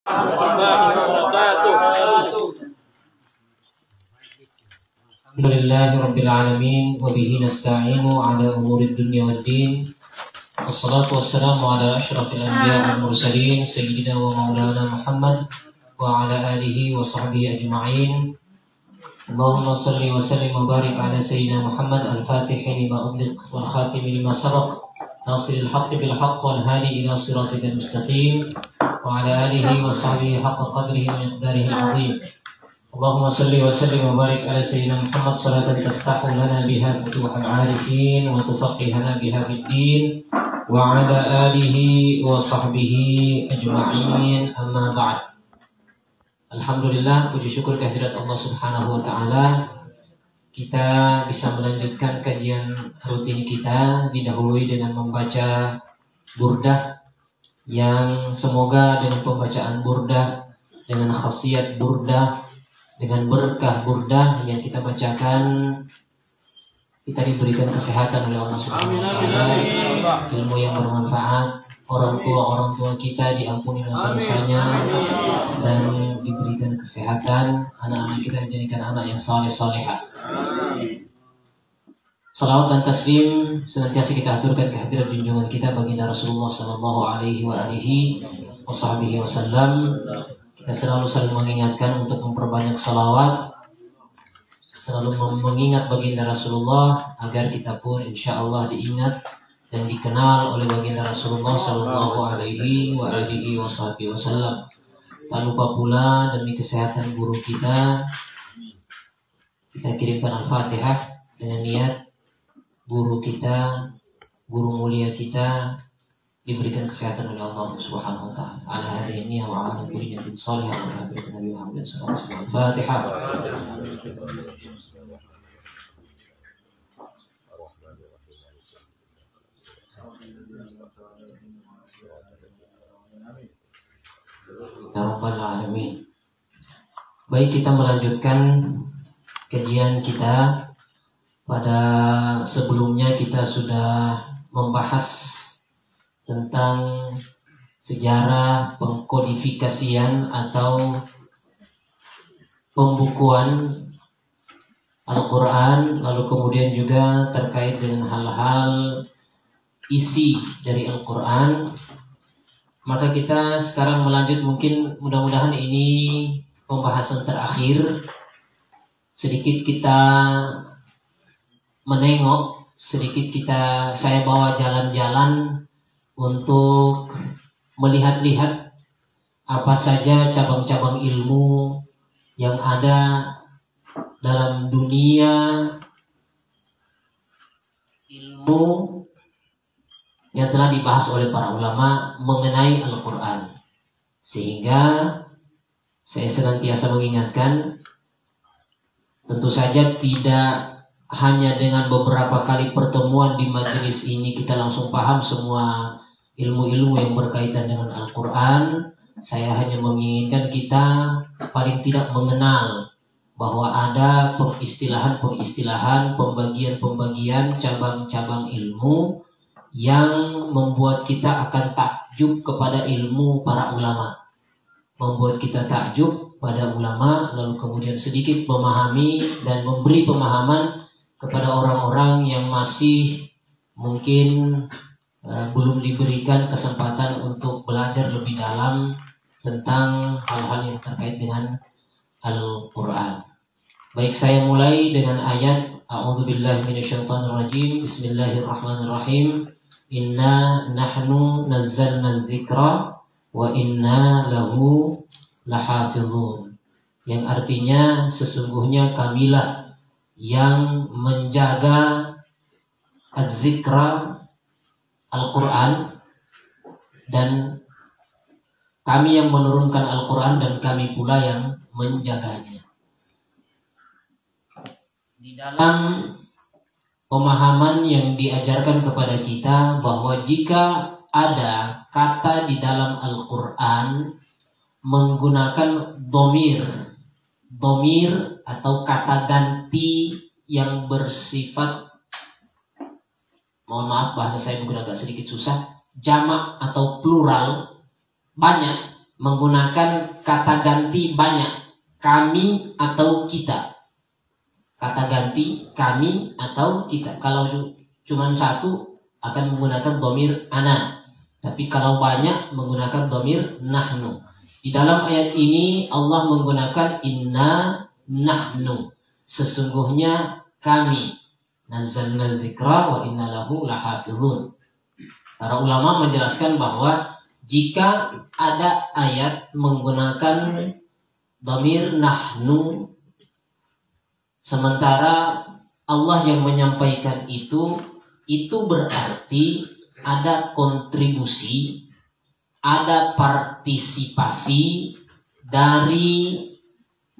Alhamdulillahirabbil alamin wa bihi nasta'inu ala umuri dunya waddin. Wassalatu wassalamu ala asyrafil anbiya'i wal mursalin sayyidina wa maulana Muhammad wa ala alihi wa sahbihi ajma'in. Allahumma salli wa sallim wa barik ala sayyidina Muhammad al-Fatihi lima ughliq wal khatimi lima sabaq nasiril haqqi bil haqq wal hadi ila siratikal mustaqim wa ala alihi wa sahbihi haqqa qadrihi wa miqdarihi al-'azim. Allahumma salli wa sallim wa barik ala sayyidina Muhammad salatan taftahu lana biha futuhal 'arifin wa tufaqihana biha fid din wa ala alihi wa sahbihi ajma'in, amma ba'd. Alhamdulillah, puji syukur kehadirat Allah Subhanahu wa taala. Kita bisa melanjutkan kajian rutin kita, didahului dengan membaca burdah yang semoga dengan pembacaan burdah, dengan khasiat burdah, dengan berkah burdah yang kita bacakan, kita diberikan kesehatan oleh Allah Subhanahu wa taala, ilmu yang bermanfaat, orang tua kita diampuni dosa-dosanya dan diberikan kesehatan, anak-anak kita dijadikan anak yang saleh-salehah. Salawat dan taslim senantiasa kita aturkan kehadirat junjungan kita baginda Rasulullah sallallahu alaihi wasallam. Kita selalu saling mengingatkan untuk memperbanyak salawat, selalu mengingat baginda Rasulullah agar kita pun insya Allah diingat dan dikenal oleh baginda Rasulullah sallallahu alaihi wasallam. Tak lupa pula demi kesehatan guru kita kirimkan Al-Fatihah dengan niat guru kita, guru mulia kita diberikan kesehatan oleh Allah Subhanahu wa taala. Ala hadhihi wa ala kulli niyatin shalihah wa ala Nabi Muhammad sallallahu alaihi wasallam. Fatihah. Ya Rabbal Alamin. Baik, kita melanjutkan kajian kita. Pada sebelumnya kita sudah membahas tentang sejarah pengkodifikasian atau pembukuan Al-Quran, lalu kemudian juga terkait dengan hal-hal isi dari Al-Quran. Maka kita sekarang melanjut, mungkin mudah-mudahan ini pembahasan terakhir. Sedikit kita menengok, saya bawa jalan-jalan untuk melihat-lihat apa saja cabang-cabang ilmu yang ada dalam dunia ilmu yang telah dibahas oleh para ulama mengenai Al-Quran. Sehingga saya senantiasa mengingatkan, tentu saja tidak hanya dengan beberapa kali pertemuan di majelis ini kita langsung paham semua ilmu-ilmu yang berkaitan dengan Al-Quran. Saya hanya menginginkan kita paling tidak mengenal bahwa ada pengistilahan, pembagian-pembagian, cabang-cabang ilmu yang membuat kita akan takjub kepada ilmu para ulama, membuat kita takjub pada ulama, lalu kemudian sedikit memahami dan memberi pemahaman kepada orang-orang yang masih mungkin belum diberikan kesempatan untuk belajar lebih dalam tentang hal-hal yang terkait dengan Al-Quran. Baik, saya mulai dengan ayat A'udzubillahi minasyaitonirrajim. Bismillahirrahmanirrahim. Inna nahnu nazzalna dzikra wa inna lahu lahafizun. Yang artinya sesungguhnya kamilah yang menjaga az-zikra Al-Quran, dan kami yang menurunkan Al-Quran dan kami pula yang menjaganya. Di dalam pemahaman yang diajarkan kepada kita bahwa jika ada kata di dalam Al-Quran menggunakan domir atau kata ganti yang bersifat, mohon maaf bahasa saya mungkin agak sedikit susah, jamak atau plural, banyak, menggunakan kata ganti banyak, kami atau kita. Kata ganti kami atau kita. Kalau cuma satu akan menggunakan dhamir ana, tapi kalau banyak menggunakan dhamir nahnu. Di dalam ayat ini Allah menggunakan inna nahnu, sesungguhnya kami, nazzalna dzikra wa inna lahu lahafizun. Para ulama menjelaskan bahwa jika ada ayat menggunakan dhamir nahnu, sementara Allah yang menyampaikan itu berarti ada kontribusi, ada partisipasi dari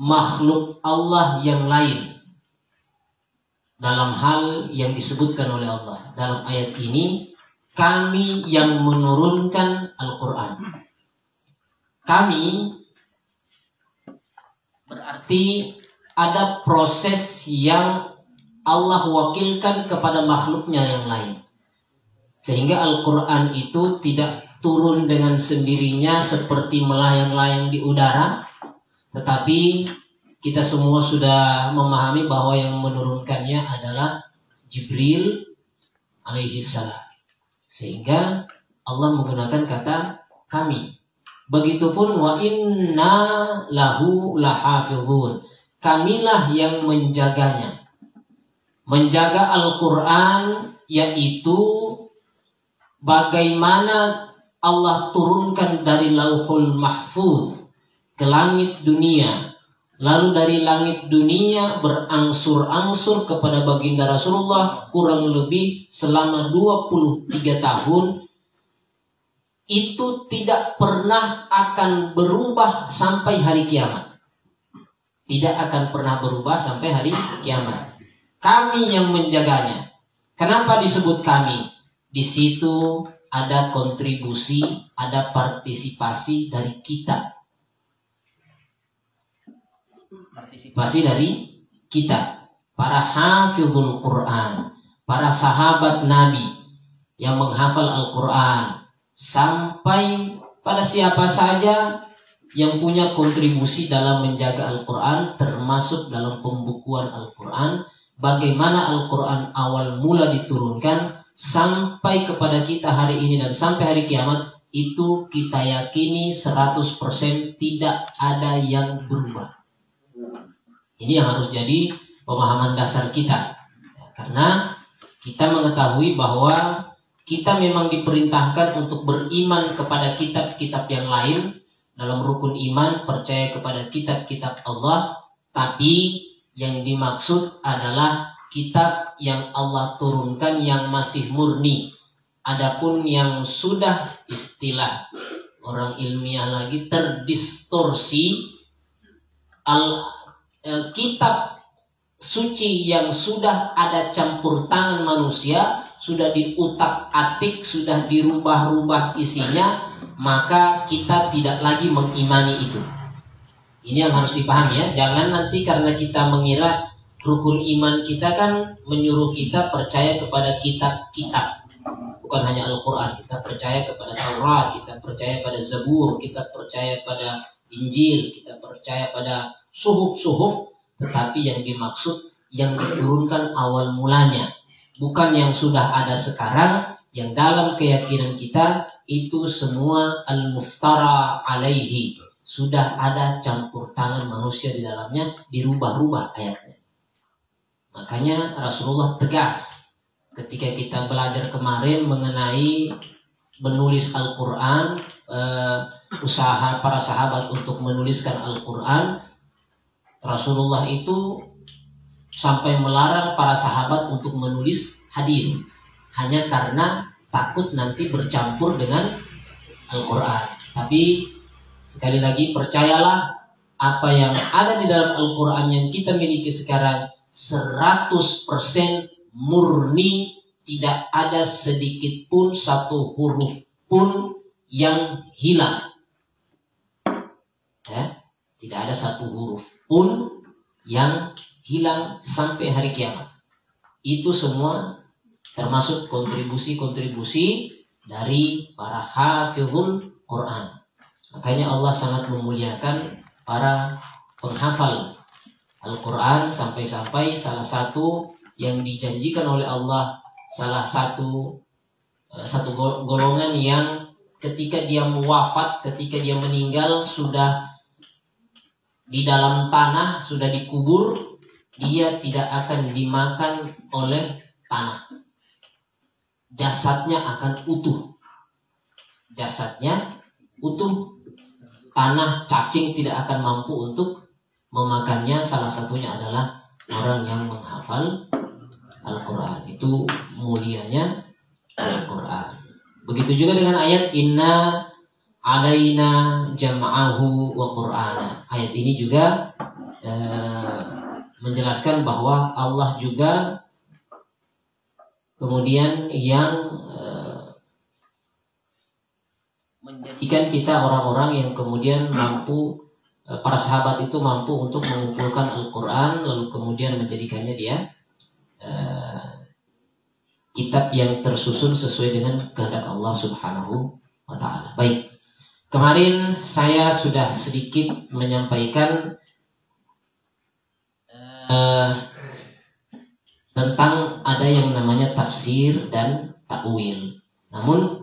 makhluk Allah yang lain dalam hal yang disebutkan oleh Allah. Dalam ayat ini, kami yang menurunkan Al-Quran. Kami berarti ada proses yang Allah wakilkan kepada makhluknya yang lain, sehingga Al-Quran itu tidak turun dengan sendirinya seperti melayang-layang di udara, tetapi kita semua sudah memahami bahwa yang menurunkannya adalah Jibril alaihi salam, sehingga Allah menggunakan kata kami. Begitupun wa inna lahu lahafizun, kamilah yang menjaganya. Menjaga Al-Quran yaitu bagaimana Allah turunkan dari Lauhul Mahfuz ke langit dunia, lalu dari langit dunia berangsur-angsur kepada baginda Rasulullah kurang lebih selama 23 tahun. Itu tidak pernah akan berubah sampai hari kiamat. Tidak akan pernah berubah sampai hari kiamat. Kami yang menjaganya. Kenapa disebut kami? Di situ ada kontribusi, ada partisipasi dari kita. Partisipasi dari kita, para hafizul Quran, para sahabat Nabi yang menghafal Al-Quran, sampai pada siapa saja yang punya kontribusi dalam menjaga Al-Quran, termasuk dalam pembukuan Al-Quran, bagaimana Al-Quran awal mula diturunkan sampai kepada kita hari ini dan sampai hari kiamat, itu kita yakini 100% tidak ada yang berubah. Ini yang harus jadi pemahaman dasar kita, karena kita mengetahui bahwa kita memang diperintahkan untuk beriman kepada kitab-kitab yang lain. Dalam rukun iman percaya kepada kitab-kitab Allah, tapi yang dimaksud adalah kitab yang Allah turunkan yang masih murni. Adapun yang sudah, istilah orang ilmiah lagi, terdistorsi, kitab suci yang sudah ada campur tangan manusia, sudah diutak-atik, sudah dirubah-rubah isinya, maka kita tidak lagi mengimani itu. Ini yang harus dipahami ya. Jangan nanti karena kita mengira rukun iman kita kan menyuruh kita percaya kepada kitab-kitab, bukan hanya Al-Quran. Kita percaya kepada Taurat, kita percaya pada Zabur, kita percaya pada Injil, kita percaya pada suhuf-suhuf. Tetapi yang dimaksud yang diturunkan awal mulanya, bukan yang sudah ada sekarang, yang dalam keyakinan kita itu semua al-muftara alaihi, sudah ada campur tangan manusia di dalamnya, dirubah-rubah ayatnya. Makanya Rasulullah tegas ketika kita belajar kemarin mengenai menulis Al-Quran, usaha para sahabat untuk menuliskan Al-Quran. Rasulullah itu sampai melarang para sahabat untuk menulis hadis, hanya karena takut nanti bercampur dengan Al-Quran. Tapi sekali lagi percayalah, apa yang ada di dalam Al-Quran yang kita miliki sekarang 100% murni, tidak ada sedikit pun satu huruf pun yang hilang. Ya, tidak ada satu huruf pun yang hilang sampai hari kiamat. Itu semua termasuk kontribusi-kontribusi dari para hafizul Quran. Makanya Allah sangat memuliakan para penghafal Al-Quran, sampai-sampai salah satu yang dijanjikan oleh Allah, salah satu golongan yang ketika dia wafat, ketika dia meninggal, sudah di dalam tanah, sudah dikubur, dia tidak akan dimakan oleh tanah. Jasadnya akan utuh. Jasadnya utuh. Tanah cacing tidak akan mampu untuk memakannya. Salah satunya adalah orang yang menghafal Al-Quran. Itu mulianya Al-Quran. Begitu juga dengan ayat inna alaina jam'ahu wa qur'ana. Ayat ini juga menjelaskan bahwa Allah juga kemudian yang menjadikan kita orang-orang yang kemudian mampu, para sahabat itu mampu untuk mengumpulkan Al-Quran, lalu kemudian menjadikannya dia kitab yang tersusun sesuai dengan kehendak Allah Subhanahu wa Ta'ala. Baik, kemarin saya sudah sedikit menyampaikan tentang ada yang namanya tafsir dan takwil. Namun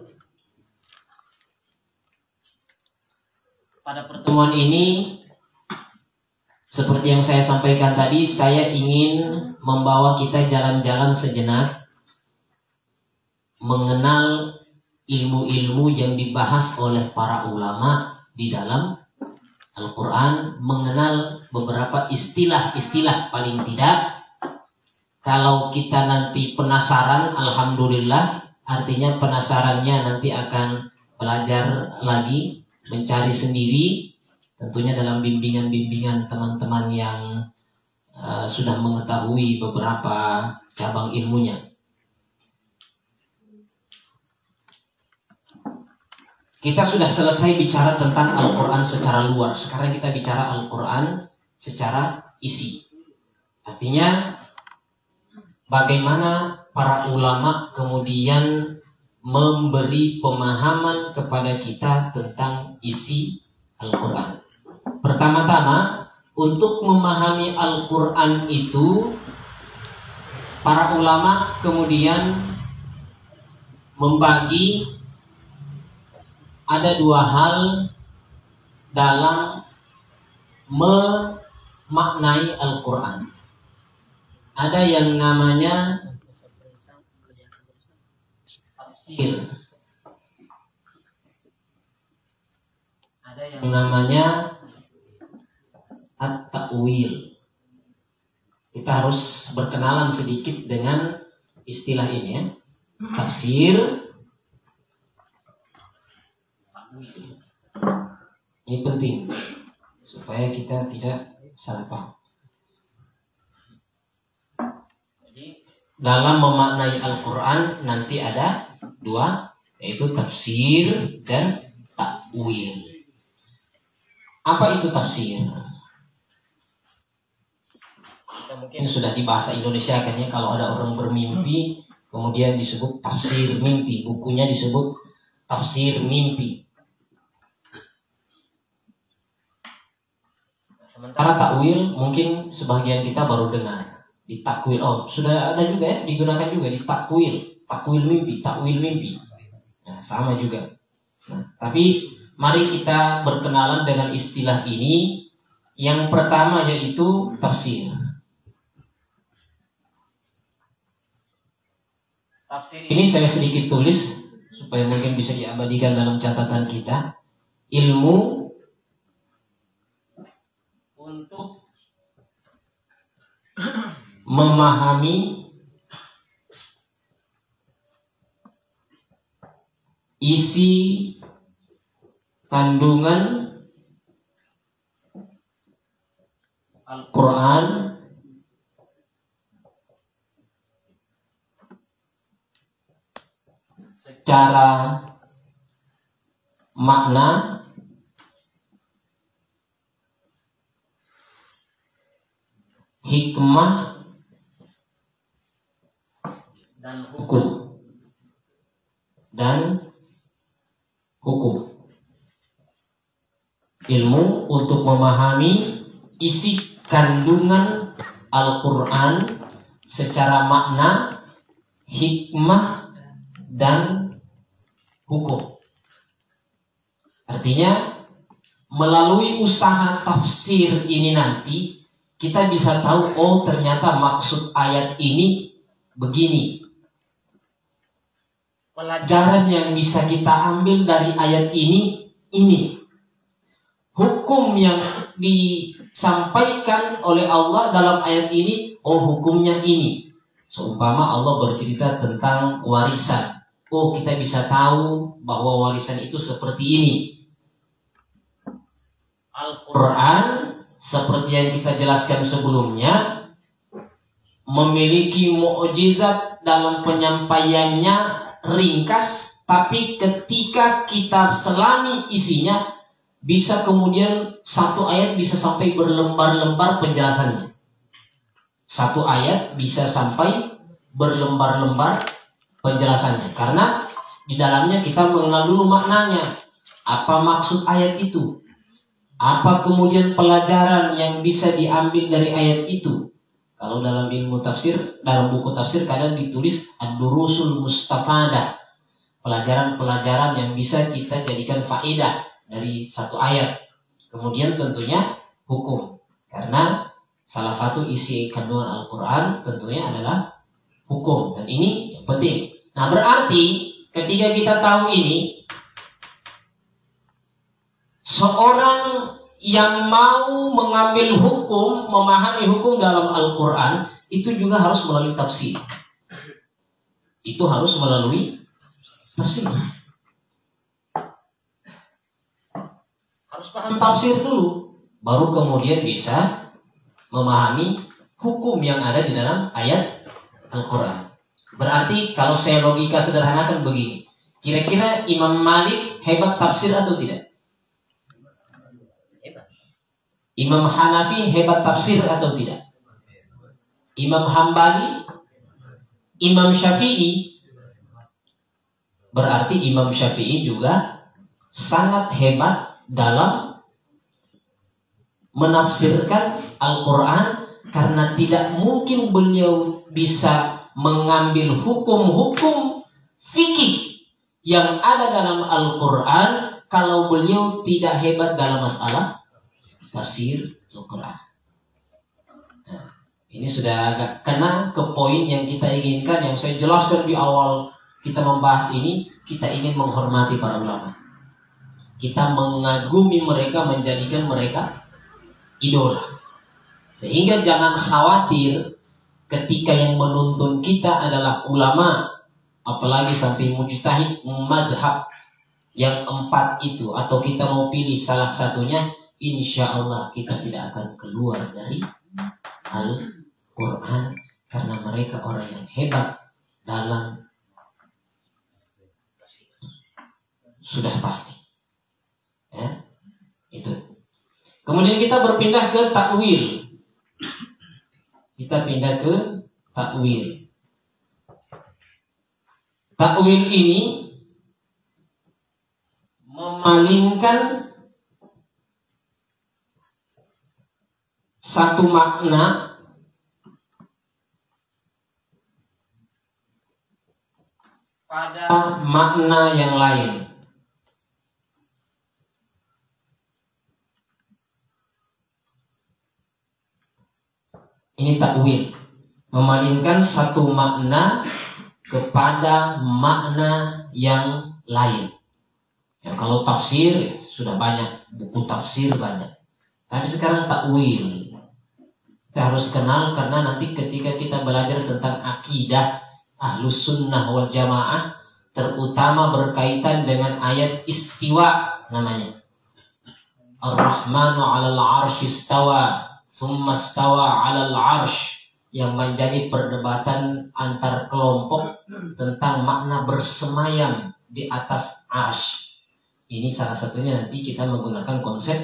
pada pertemuan ini, seperti yang saya sampaikan tadi, saya ingin membawa kita jalan-jalan sejenak mengenal ilmu-ilmu yang dibahas oleh para ulama di dalam Al-Quran, mengenal beberapa istilah-istilah. Paling tidak, kalau kita nanti penasaran, alhamdulillah, artinya penasarannya nanti akan belajar lagi, mencari sendiri, tentunya dalam bimbingan-bimbingan teman-teman yang sudah mengetahui beberapa cabang ilmunya. Kita sudah selesai bicara tentang Al-Quran secara luar. Sekarang kita bicara Al-Quran secara isi. Artinya bagaimana para ulama kemudian memberi pemahaman kepada kita tentang isi Al-Quran. Pertama-tama, untuk memahami Al-Quran itu, para ulama kemudian membagi ada dua hal dalam memaknai Al-Quran. Ada yang namanya tafsir, ada yang namanya at-ta'wil. Kita harus berkenalan sedikit dengan istilah ini ya. Tafsir, ini penting supaya kita tidak salah paham. Jadi dalam memaknai Al-Quran nanti ada dua, yaitu tafsir dan takwil. Apa itu tafsir? Kita mungkin sudah di bahasa Indonesia kan ya, kalau ada orang bermimpi kemudian disebut tafsir mimpi, bukunya disebut tafsir mimpi. Sementara takwil mungkin sebagian kita baru dengar. Di takwil, oh sudah ada juga ya, digunakan juga di takwil, takwil mimpi. Nah, sama juga. Nah, tapi mari kita berkenalan dengan istilah ini. Yang pertama yaitu tafsir. Tafsir ini saya sedikit tulis supaya mungkin bisa diabadikan dalam catatan kita. Ilmu untuk memahami isi kandungan Al-Quran secara makna, hikmah, dan hukum. ilmu untuk memahami isi kandungan Al-Quran secara makna, hikmah, dan hukum. Artinya melalui usaha tafsir ini nanti kita bisa tahu, oh ternyata maksud ayat ini begini. Pelajaran yang bisa kita ambil dari ayat ini. Hukum yang disampaikan oleh Allah dalam ayat ini, oh hukumnya ini. Seumpama Allah bercerita tentang warisan, oh kita bisa tahu bahwa warisan itu seperti ini. Al-Quran seperti yang kita jelaskan sebelumnya memiliki mukjizat dalam penyampaiannya ringkas, tapi ketika kita selami isinya bisa kemudian satu ayat bisa sampai berlembar-lembar penjelasannya. Satu ayat bisa sampai berlembar-lembar penjelasannya, karena di dalamnya kita mengenal dulu maknanya, apa maksud ayat itu, apa kemudian pelajaran yang bisa diambil dari ayat itu. Kalau dalam ilmu tafsir, dalam buku tafsir kadang ditulis ad-durusul mustafadah, pelajaran-pelajaran yang bisa kita jadikan faedah dari satu ayat. Kemudian tentunya hukum, karena salah satu isi kandungan Al-Quran tentunya adalah hukum, dan ini yang penting. Nah berarti ketika kita tahu ini, seorang yang mau mengambil hukum, memahami hukum dalam Al-Quran, itu juga harus melalui tafsir. Itu harus melalui tafsir. Harus paham tafsir dulu, baru kemudian bisa memahami hukum yang ada di dalam ayat Al-Quran. Berarti kalau saya logika sederhanakan begini, kira-kira Imam Malik hebat tafsir atau tidak? Imam Hanafi hebat tafsir atau tidak? Imam Hambali, Imam Syafi'i. Berarti Imam Syafi'i juga sangat hebat dalam menafsirkan Al-Quran, karena tidak mungkin beliau bisa mengambil hukum-hukum fikih yang ada dalam Al-Quran kalau beliau tidak hebat dalam masalah tafsir Al-Quran. Nah, ini sudah agak kena ke poin yang kita inginkan, yang saya jelaskan di awal kita membahas ini. Kita ingin menghormati para ulama, kita mengagumi mereka, menjadikan mereka idola, sehingga jangan khawatir ketika yang menuntun kita adalah ulama, apalagi sampai mujtahid madhab yang 4 itu, atau kita mau pilih salah satunya, insya Allah kita tidak akan keluar dari Al-Quran, karena mereka orang yang hebat dalam, sudah pasti ya, itu. Kemudian kita berpindah ke takwil. Kita pindah ke takwil. Takwil ini memalingkan satu makna pada makna yang lain. Ini takwil, memalingkan satu makna kepada makna yang lain. Ya, kalau tafsir sudah banyak, buku tafsir banyak. Tapi sekarang takwil kita harus kenal, karena nanti ketika kita belajar tentang akidah Ahlus Sunnah wal Jamaah, terutama berkaitan dengan ayat istiwa namanya. Ar-Rahmanu 'alal 'arsy istawa, tsumma istawa 'alal 'arsy, yang menjadi perdebatan antar kelompok tentang makna bersemayam di atas arsy. Ini salah satunya nanti kita menggunakan konsep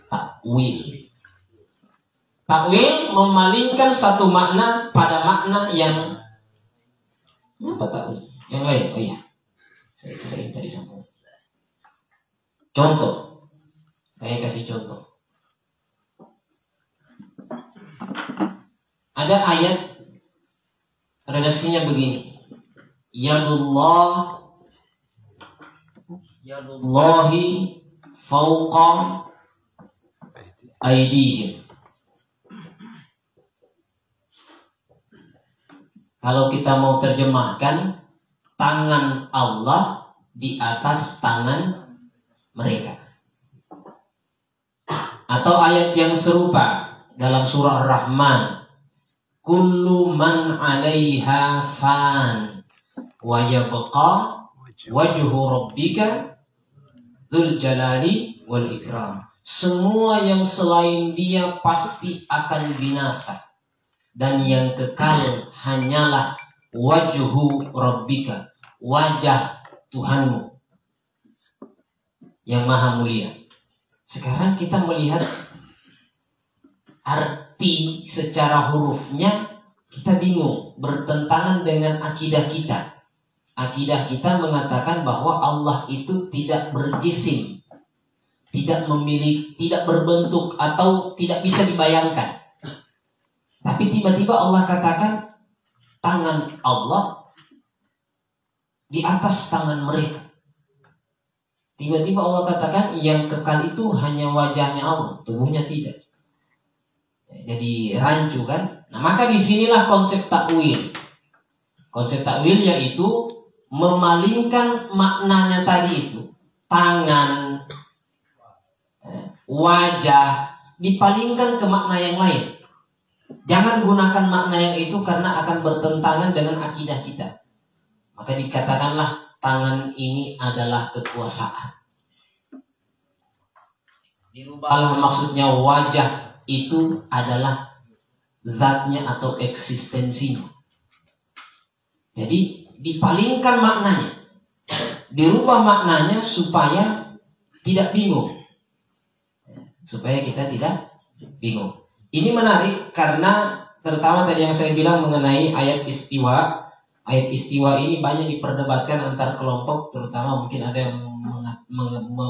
takwil. Takwil memalingkan satu makna pada makna yang apa takwil? Yang lain. Oh iya, saya kira ini tadi sambung. Contoh, Saya kasih contoh. Ada ayat redaksinya begini. Yadullahi fawqa aydihim. Kalau kita mau terjemahkan, tangan Allah di atas tangan mereka. Atau ayat yang serupa dalam surah Ar-Rahman, kullu man 'alaiha fan wa yabqa wajhu rabbika dzul jalali wal ikram. Semua yang selain dia pasti akan binasa, dan yang kekal hanyalah wajhu rabbika, wajah Tuhanmu yang maha mulia. Sekarang kita melihat arti secara hurufnya, kita bingung, bertentangan dengan akidah kita. Akidah kita mengatakan bahwa Allah itu tidak berjisim, tidak memiliki, tidak berbentuk, atau tidak bisa dibayangkan. Tapi tiba-tiba Allah katakan tangan Allah di atas tangan mereka. Tiba-tiba Allah katakan yang kekal itu hanya wajahnya Allah, tubuhnya tidak. Jadi rancu kan? Nah, maka disinilah konsep takwil. Konsep takwil yaitu memalingkan maknanya tadi itu. Tangan, wajah, dipalingkan ke makna yang lain. Jangan gunakan makna yang itu karena akan bertentangan dengan akidah kita. Maka dikatakanlah tangan ini adalah kekuasaan. Dirubahlah maksudnya wajah itu adalah zatnya atau eksistensinya. Jadi dipalingkan maknanya, dirubah maknanya supaya tidak bingung, supaya kita tidak bingung. Ini menarik karena terutama tadi yang saya bilang mengenai ayat istiwa. Ayat istiwa ini banyak diperdebatkan antar kelompok, terutama mungkin ada yang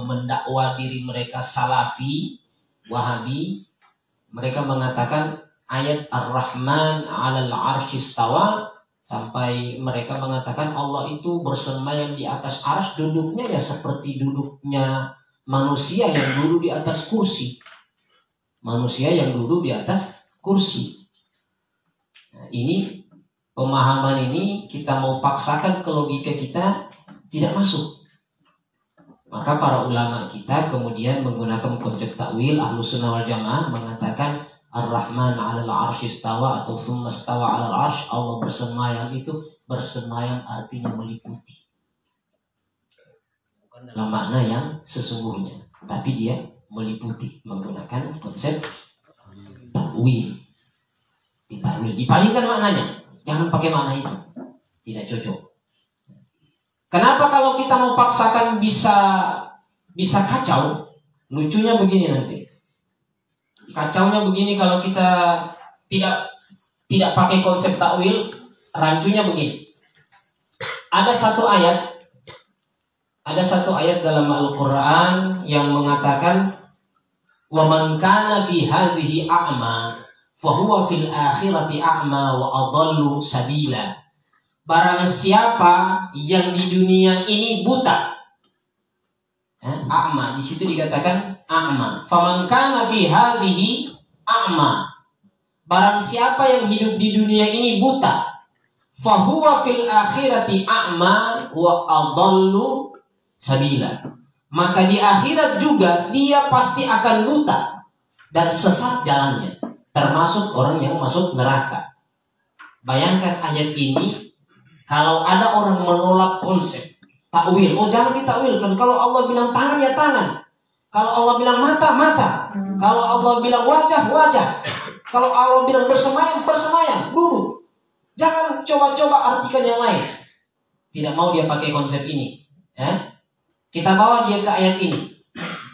mendakwa diri mereka Salafi, Wahabi. Mereka mengatakan ayat Ar-Rahman 'alal 'arsy istawa, sampai mereka mengatakan Allah itu bersemayam di atas arsy, duduknya ya seperti duduknya manusia yang duduk di atas kursi. Manusia yang duduk di atas kursi. Nah, ini pemahaman ini kita mau paksakan ke logika kita tidak masuk. Maka para ulama kita kemudian menggunakan konsep takwil. Ahlus Sunnah wal Jamaah mengatakan Ar-Rahman 'alal 'arsy istawa atau tsumma istawa 'alal 'arsy. Allah bersemayam itu, bersemayam artinya meliputi. Bukan dalam makna yang sesungguhnya, tapi dia meliputi, menggunakan konsep takwil. Ditakwil, dipalingkan maknanya. Jangan pakai makna itu, tidak cocok. Kenapa kalau kita mau paksakan bisa kacau? Lucunya begini nanti. Kacaunya begini kalau kita tidak pakai konsep takwil, rancunya begini. Ada satu ayat dalam Al-Qur'an yang mengatakan wa man kana fi hadhihi a'ma fahuwa fil akhirati a'ma wa adallu sabila. Barang siapa yang di dunia ini buta, a'ma, di situ dikatakan a'ma. Faman kana fi hadhihi a'ma. Barang siapa yang hidup di dunia ini buta, fahuwa fil akhirati a'ma wa adallu sabila. Maka di akhirat juga dia pasti akan buta dan sesat jalannya, termasuk orang yang masuk neraka. Bayangkan ayat ini, kalau ada orang menolak konsep takwil, oh jangan ditakwilkan. Kalau Allah bilang tangan ya tangan, kalau Allah bilang mata mata, kalau Allah bilang wajah wajah, kalau Allah bilang bersemayam bersemayam, dulu. Jangan coba-coba artikan yang lain. Tidak mau dia pakai konsep ini. Kita bawa dia ke ayat ini.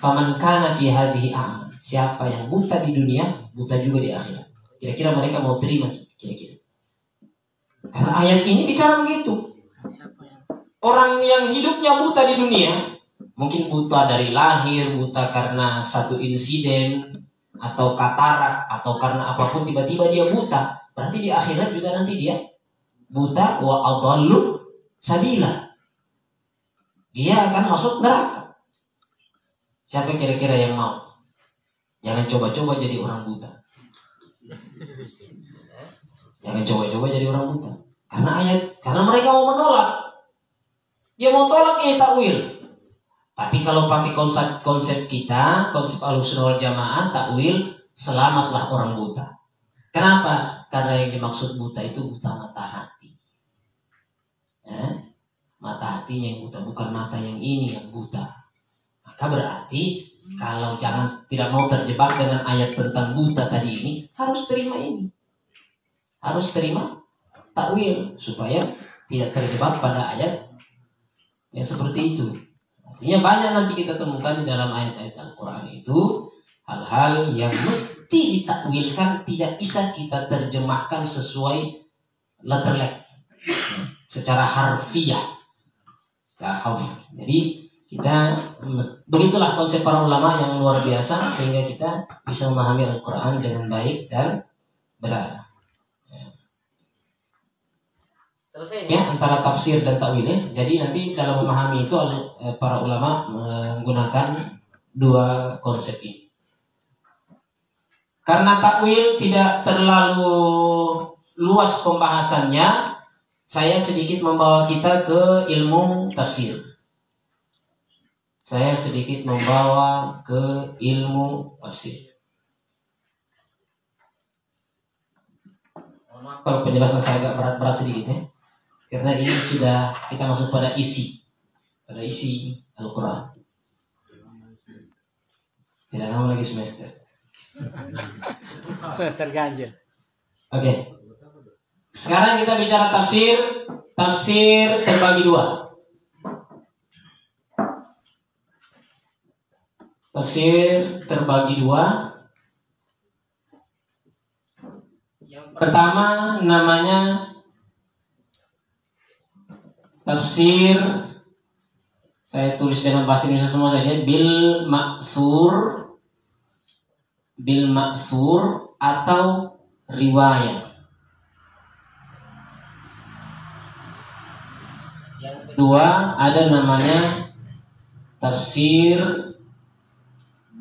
Faman kana fi hadhihi a'ma. Siapa yang buta di dunia, buta juga di akhirat. Kira-kira mereka mau terima kira-kira? Karena ayat ini bicara begitu. Orang yang hidupnya buta di dunia, Mungkin buta dari lahir, buta karena satu insiden, atau katarak, atau karena apapun tiba-tiba dia buta. Berarti di akhirat juga nanti dia buta, wa adallu sabila. Dia akan masuk neraka. Siapa kira-kira yang mau? Jangan coba-coba jadi orang buta. Jangan coba-coba jadi orang buta. Karena mereka mau menolak. Dia mau tolak takwil. Tapi kalau pakai konsep kita, konsep Ahlussunnah wal Jamaah, takwil, selamatlah orang buta. Kenapa? Karena yang dimaksud buta itu buta mata hati. Mata hatinya yang buta, bukan mata yang ini yang buta. Maka berarti kalau tidak mau terjebak dengan ayat tentang buta tadi ini, harus terima ini. Harus terima takwil supaya tidak terjebak pada ayat yang seperti itu. Artinya banyak nanti kita temukan di dalam ayat-ayat Al-Quran itu hal-hal yang mesti ditakwilkan, tidak bisa kita terjemahkan sesuai letterlek, secara harfiah, secara harf. Jadi begitulah konsep para ulama yang luar biasa sehingga kita bisa memahami Al-Quran dengan baik dan benar. Selesai ya antara tafsir dan takwil ya. Jadi nanti dalam memahami itu para ulama menggunakan dua konsep ini. Karena takwil tidak terlalu luas pembahasannya, saya sedikit membawa kita ke ilmu tafsir. Mohon maaf kalau penjelasan saya agak berat-berat sedikit ya. Karena ini sudah kita masuk pada isi Al-Quran. Tidak lama lagi semester. Semester ganjil. Oke. Sekarang kita bicara tafsir. Tafsir terbagi dua. Yang pertama namanya tafsir, saya tulis dengan bahasa Indonesia semua saja, bil ma'thur atau riwayat. Yang kedua ada namanya tafsir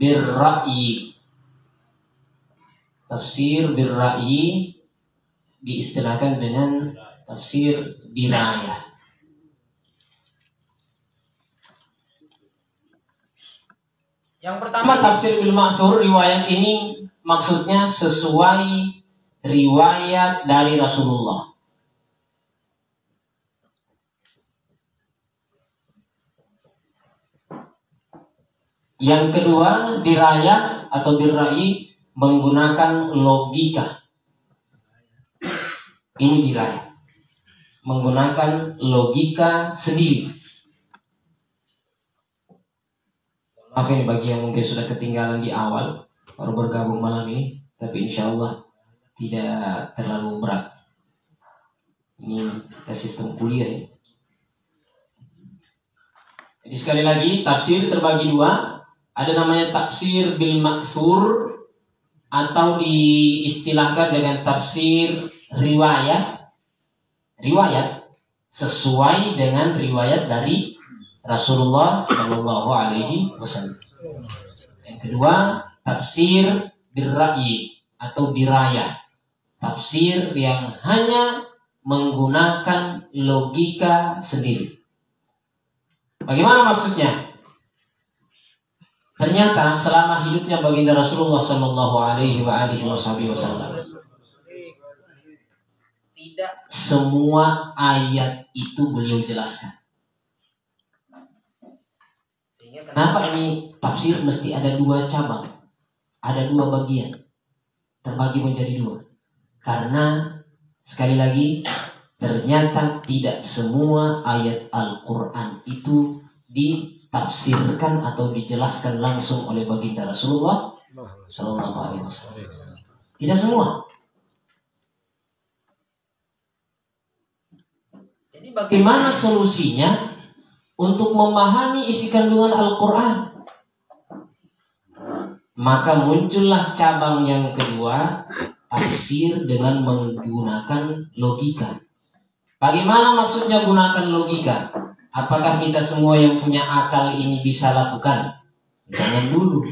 bir-ra'yi. Tafsir bir-ra'yi diistilahkan dengan tafsir dirayah. Yang pertama tafsir bil ma'thur, riwayat ini maksudnya sesuai riwayat dari Rasulullah. Yang kedua dirayat atau birra'yi menggunakan logika. Ini dirayat menggunakan logika sendiri. Maaf ini bagi yang mungkin sudah ketinggalan di awal, baru bergabung malam ini, tapi insya Allah tidak terlalu berat. Ini kita sistem kuliah ya. Jadi sekali lagi tafsir terbagi dua. Ada namanya tafsir bil ma'thur atau diistilahkan dengan tafsir riwayat. Riwayat sesuai dengan riwayat dari Rasulullah Shallallahu Alaihi Wasallam. Yang kedua tafsir bir-ra'yi atau dirayah, tafsir yang hanya menggunakan logika sendiri. Bagaimana maksudnya? Ternyata selama hidupnya baginda Rasulullah Shallallahu Alaihi Wasallam, tidak semua ayat itu beliau jelaskan. Kenapa ini tafsir mesti ada dua cabang, ada dua bagian, terbagi menjadi dua? Karena sekali lagi ternyata tidak semua ayat Al-Quran itu ditafsirkan atau dijelaskan langsung oleh baginda Rasulullah Sallallahu Alaihi Wasallam. Tidak semua. Jadi bagaimana solusinya? untuk memahami isi kandungan Al-Quran. Maka muncullah cabang yang kedua, tafsir dengan menggunakan logika. Bagaimana maksudnya gunakan logika? Apakah kita semua yang punya akal ini bisa lakukan? Jangan dulu.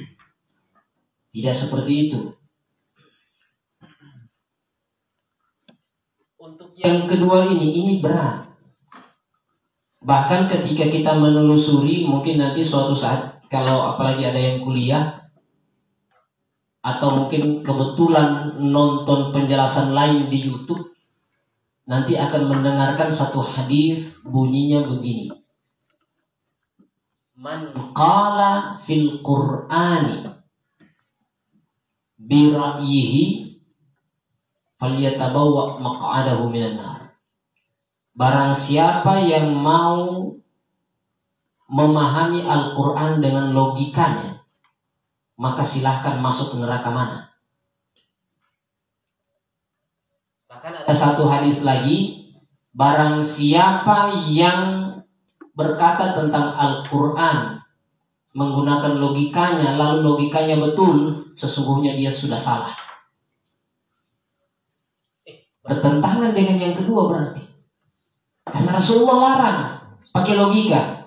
Tidak seperti itu. Untuk yang kedua ini berat. Bahkan ketika kita menelusuri, mungkin nanti suatu saat, kalau apalagi ada yang kuliah, atau mungkin kebetulan nonton penjelasan lain di YouTube, nanti akan mendengarkan satu hadis bunyinya begini. Man qala fil Qur'ani bi ra'yihi falyatabawwa maq'adahu minan nar. Barang siapa yang mau memahami Al-Quran dengan logikanya, maka silahkan masuk neraka mana. Bahkan ada satu hadis lagi, barang siapa yang berkata tentang Al-Quran menggunakan logikanya, lalu logikanya betul, sesungguhnya dia sudah salah. Bertentangan dengan yang kedua berarti. Karena Rasulullah larang pakai logika.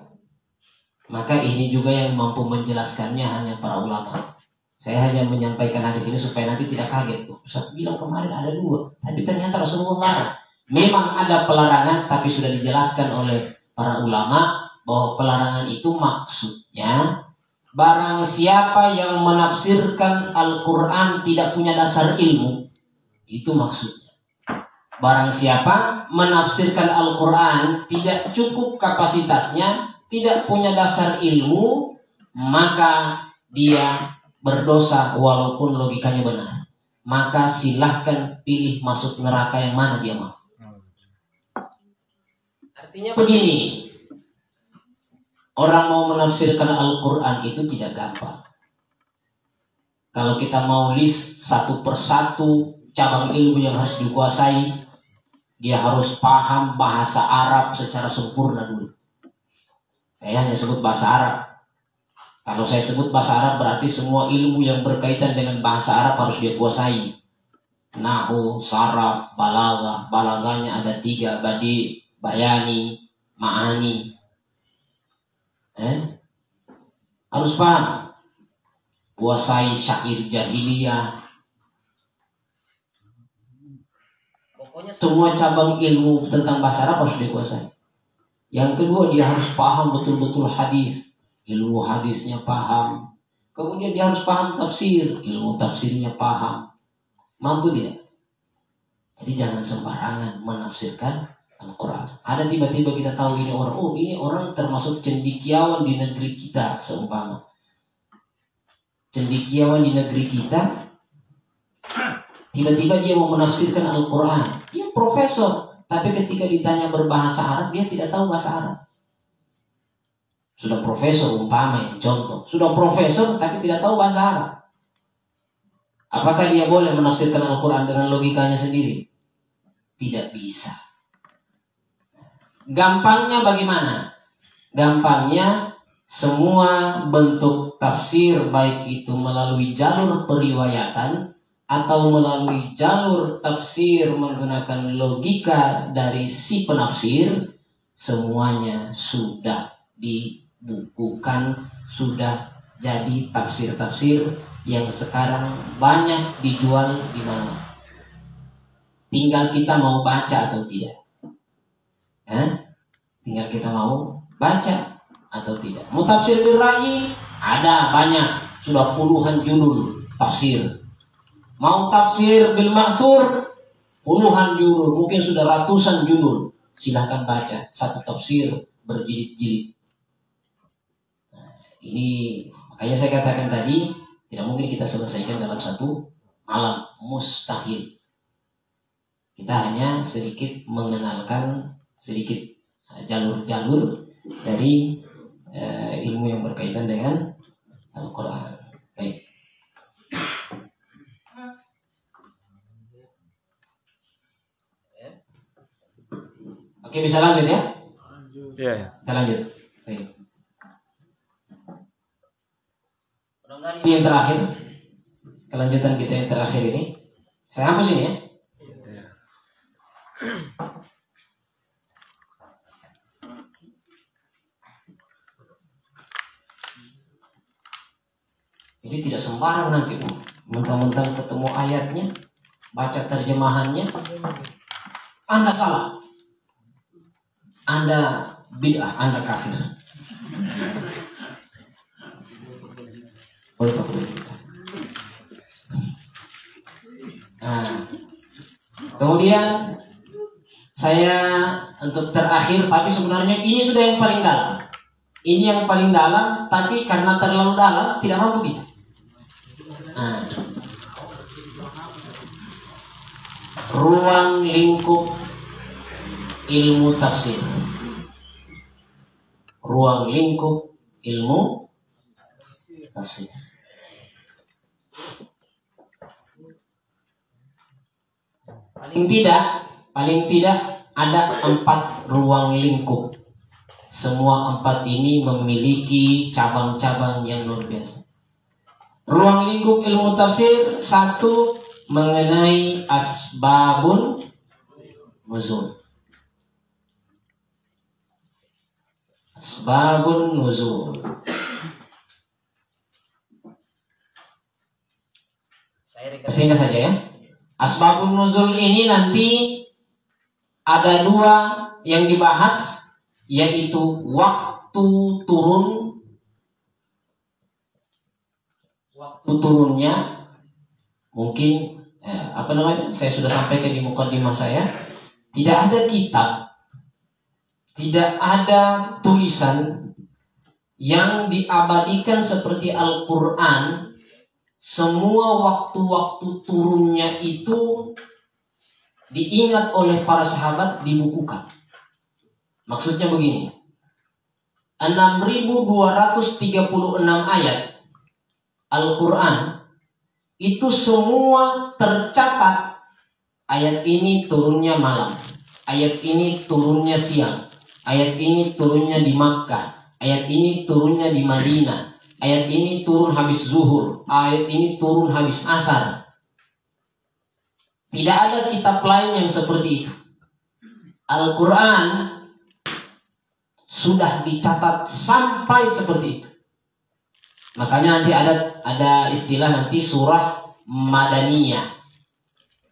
Maka ini juga yang mampu menjelaskannya hanya para ulama. Saya hanya menyampaikan hadis ini supaya nanti tidak kaget. Ustaz bilang kemarin ada dua, tapi ternyata Rasulullah larang. Memang ada pelarangan, tapi sudah dijelaskan oleh para ulama bahwa pelarangan itu maksudnya barang siapa yang menafsirkan Al-Quran tidak punya dasar ilmu, itu maksudnya. Barang siapa menafsirkan Al-Quran tidak cukup kapasitasnya, tidak punya dasar ilmu, maka dia berdosa walaupun logikanya benar. Maka silahkan pilih masuk neraka yang mana dia mau. Artinya begini, orang mau menafsirkan Al-Quran itu tidak gampang. Kalau kita mau list satu persatu cabang ilmu yang harus dikuasai, dia harus paham bahasa Arab secara sempurna dulu. Saya hanya sebut bahasa Arab. Kalau saya sebut bahasa Arab berarti semua ilmu yang berkaitan dengan bahasa Arab harus dia kuasai. Nahu, saraf, balaghah. Balaghahnya ada 3, badi, bayani, ma'ani. Harus paham. Kuasai syair jahiliyah. Pokoknya semua cabang ilmu tentang bahasa Arab harus dikuasai. Yang kedua, dia harus paham betul-betul hadis, ilmu hadisnya paham. Kemudian dia harus paham tafsir, ilmu tafsirnya paham. Mampu tidak? Jadi jangan sembarangan menafsirkan Al-Quran. Ada tiba-tiba kita tahu ini orang, oh ini orang termasuk cendekiawan di negeri kita, seumpama. Cendekiawan di negeri kita, tiba-tiba dia mau menafsirkan Al-Quran. Dia profesor, tapi ketika ditanya berbahasa Arab, dia tidak tahu bahasa Arab. Sudah profesor, umpama ini contoh. Sudah profesor, tapi tidak tahu bahasa Arab. Apakah dia boleh menafsirkan Al-Quran dengan logikanya sendiri? Tidak bisa. Gampangnya bagaimana? Gampangnya, semua bentuk tafsir, baik itu melalui jalur periwayatan atau melalui jalur tafsir menggunakan logika dari si penafsir, semuanya sudah dibukukan, sudah jadi tafsir-tafsir yang sekarang banyak dijual di mana. Tinggal kita mau baca atau tidak. Tinggal kita mau baca atau tidak. Mau tafsir bil ra'yi ada banyak, sudah puluhan judul tafsir. Mau tafsir bil ma'thur puluhan judul, mungkin sudah ratusan judul. Silahkan baca satu tafsir berjilid-jilid. Ini makanya saya katakan tadi, tidak mungkin kita selesaikan dalam satu malam, mustahil. Kita hanya sedikit mengenalkan sedikit jalur-jalur dari ilmu yang berkaitan dengan Al-Quran. Baik. Oke, bisa lanjut ya? Iya. Kita lanjut. Baik. terakhir, kelanjutan kita yang terakhir ini. Saya hapus ini ya. Jadi tidak sembarang nanti mentang-mentang ketemu ayatnya, baca terjemahannya, Anda salah, Anda bid'ah, Anda kafir. Nah, kemudian saya untuk terakhir, tapi sebenarnya ini sudah yang paling dalam. Ini yang paling dalam, tapi karena terlalu dalam tidak mampu kita. Nah, ruang lingkup ilmu tafsir. Ruang lingkup ilmu tafsir. Paling tidak ada 4 ruang lingkup. Semua 4 ini memiliki cabang-cabang yang luar biasa. Ruang lingkup ilmu tafsir 1 mengenai asbabun nuzul. Asbabun nuzul. Saya ringkas saja ya. Asbabun nuzul ini nanti ada 2 yang dibahas, yaitu waktu turun. Waktu turunnya mungkin saya sudah sampaikan di mukadimah saya, tidak ada kitab, tidak ada tulisan yang diabadikan seperti Al-Quran. Semua waktu-waktu turunnya itu diingat oleh para sahabat, dibukukan. Maksudnya begini, 6.236 ayat Al-Quran itu semua tercatat. Ayat ini turunnya malam, ayat ini turunnya siang, ayat ini turunnya di Makkah, ayat ini turunnya di Madinah, ayat ini turun habis zuhur, ayat ini turun habis asar. Tidak ada kitab lain yang seperti itu. Al-Quran sudah dicatat sampai seperti itu. Makanya nanti ada istilah nanti surah Madaniyah.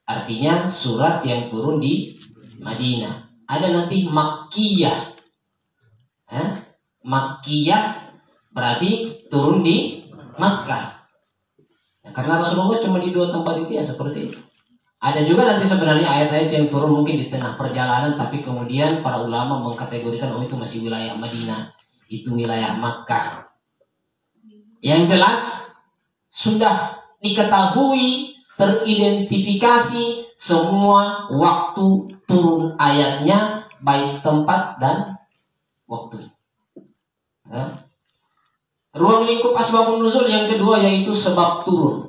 Artinya surat yang turun di Madinah. Ada nanti Makkiyah. Makkiyah berarti turun di Makkah. Karena Rasulullah cuma di 2 tempat itu ya seperti itu. Ada juga nanti sebenarnya ayat-ayat yang turun mungkin di tengah perjalanan, tapi kemudian para ulama mengkategorikan itu masih wilayah Madinah, itu wilayah Makkah. Yang jelas sudah diketahui, teridentifikasi semua waktu turun ayatnya, baik tempat dan waktu. Ruang lingkup asbabun nuzul yang kedua yaitu sebab turun.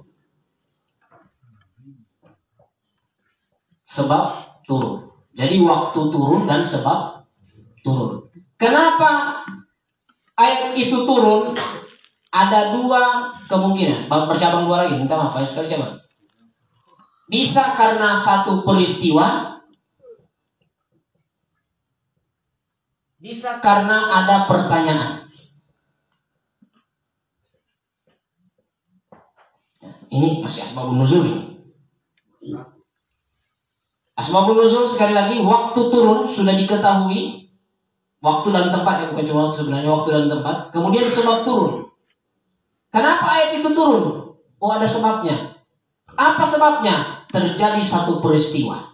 Sebab turun. Jadi waktu turun dan sebab turun. Kenapa ayat itu turun? Ada 2 kemungkinan. Bercabang 2 lagi. Minta maaf, sekali cabang. Bisa karena satu peristiwa. Bisa karena ada pertanyaan. Ini masih asbabun nuzul ini. Asbabun nuzul sekali lagi, waktu turun sudah diketahui, waktu dan tempat, ya bukan cuma waktu, sebenarnya waktu dan tempat. Kemudian sebab turun. Kenapa ayat itu turun? Oh, ada sebabnya. Apa sebabnya? Terjadi satu peristiwa.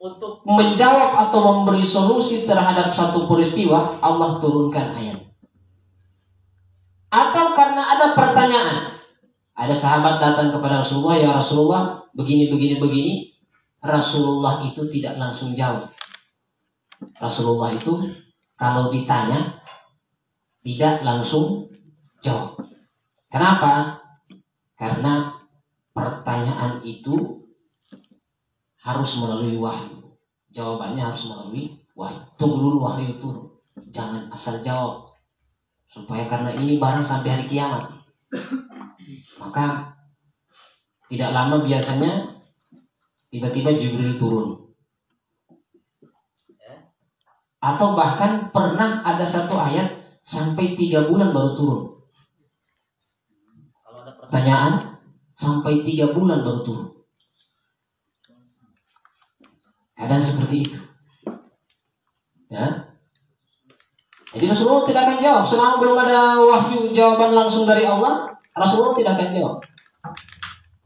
Untuk menjawab atau memberi solusi terhadap satu peristiwa, Allah turunkan ayat. Atau karena ada pertanyaan. Ada sahabat datang kepada Rasulullah, ya Rasulullah, begini. Rasulullah itu tidak langsung jawab. Rasulullah itu kalau ditanya tidak langsung jawab. Kenapa? Karena pertanyaan itu harus melalui wahyu. Jawabannya harus melalui wahyu. Tunggu dulu wahyu turun. Jangan asal jawab. supaya karena ini barang sampai hari kiamat. Maka tidak lama biasanya tiba-tiba Jibril turun. Atau bahkan pernah ada satu ayat sampai 3 bulan baru turun. Kalau ada pertanyaan, sampai 3 bulan baru turun. Kadang seperti itu. Ya. Jadi Rasulullah tidak akan jawab selama belum ada wahyu jawaban langsung dari Allah. Rasulullah tidak akan jawab.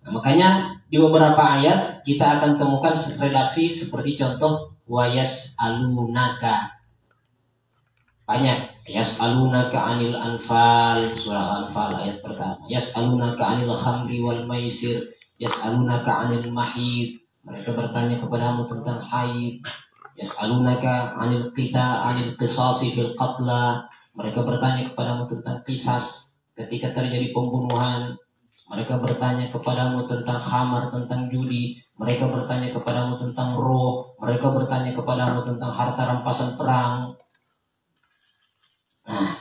Nah, makanya di beberapa ayat kita akan temukan redaksi seperti contoh wayas alunaka. Banyak. Yas alunaka anil anfal, surah Al-Anfal ayat pertama. Yas alunaka anil khamri wal maisir. Yas alunaka anil mahid. Mereka bertanya kepadamu tentang haid. Yas'alunaka 'anil qisasi fil qatla. Mereka bertanya kepadamu tentang qisas ketika terjadi pembunuhan. Mereka bertanya kepadamu tentang khamar, tentang judi. Mereka bertanya kepadamu tentang roh. Mereka bertanya kepadamu tentang harta rampasan perang. Nah,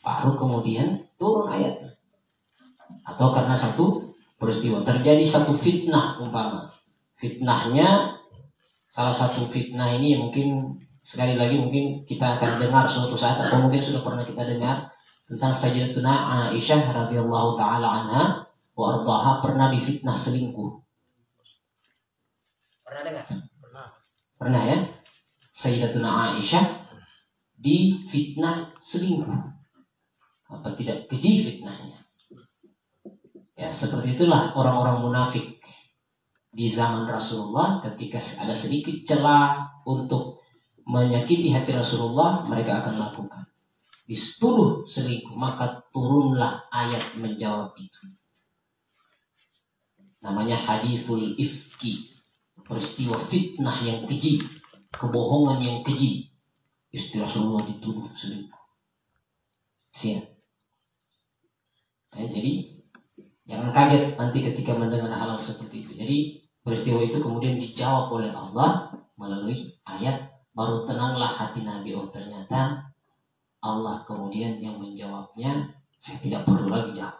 baru kemudian turun ayat. Atau karena satu peristiwa terjadi satu fitnah umpama. Fitnahnya, salah satu fitnah ini mungkin sekali lagi mungkin kita akan dengar suatu saat atau mungkin sudah pernah kita dengar tentang Sayyidatuna Aisyah radhiyallahu taala anha wa ardhaha pernah difitnah selingkuh. Pernah dengar? Pernah ya? Sayyidatuna Aisyah difitnah selingkuh. Apa tidak keji fitnahnya? Ya, seperti itulah orang-orang munafik di zaman Rasulullah. Ketika ada sedikit celah untuk menyakiti hati Rasulullah, mereka akan lakukan. Dituduh selingkuh, maka turunlah ayat menjawab itu. Namanya hadisul ifki, peristiwa fitnah yang keji, kebohongan yang keji. Istri Rasulullah dituduh selingkuh. Siap. Jadi jangan kaget nanti ketika mendengar hal seperti itu. Jadi peristiwa itu kemudian dijawab oleh Allah melalui ayat. Baru tenanglah hati Nabi. Oh ternyata Allah kemudian yang menjawabnya. Saya tidak perlu lagi jawab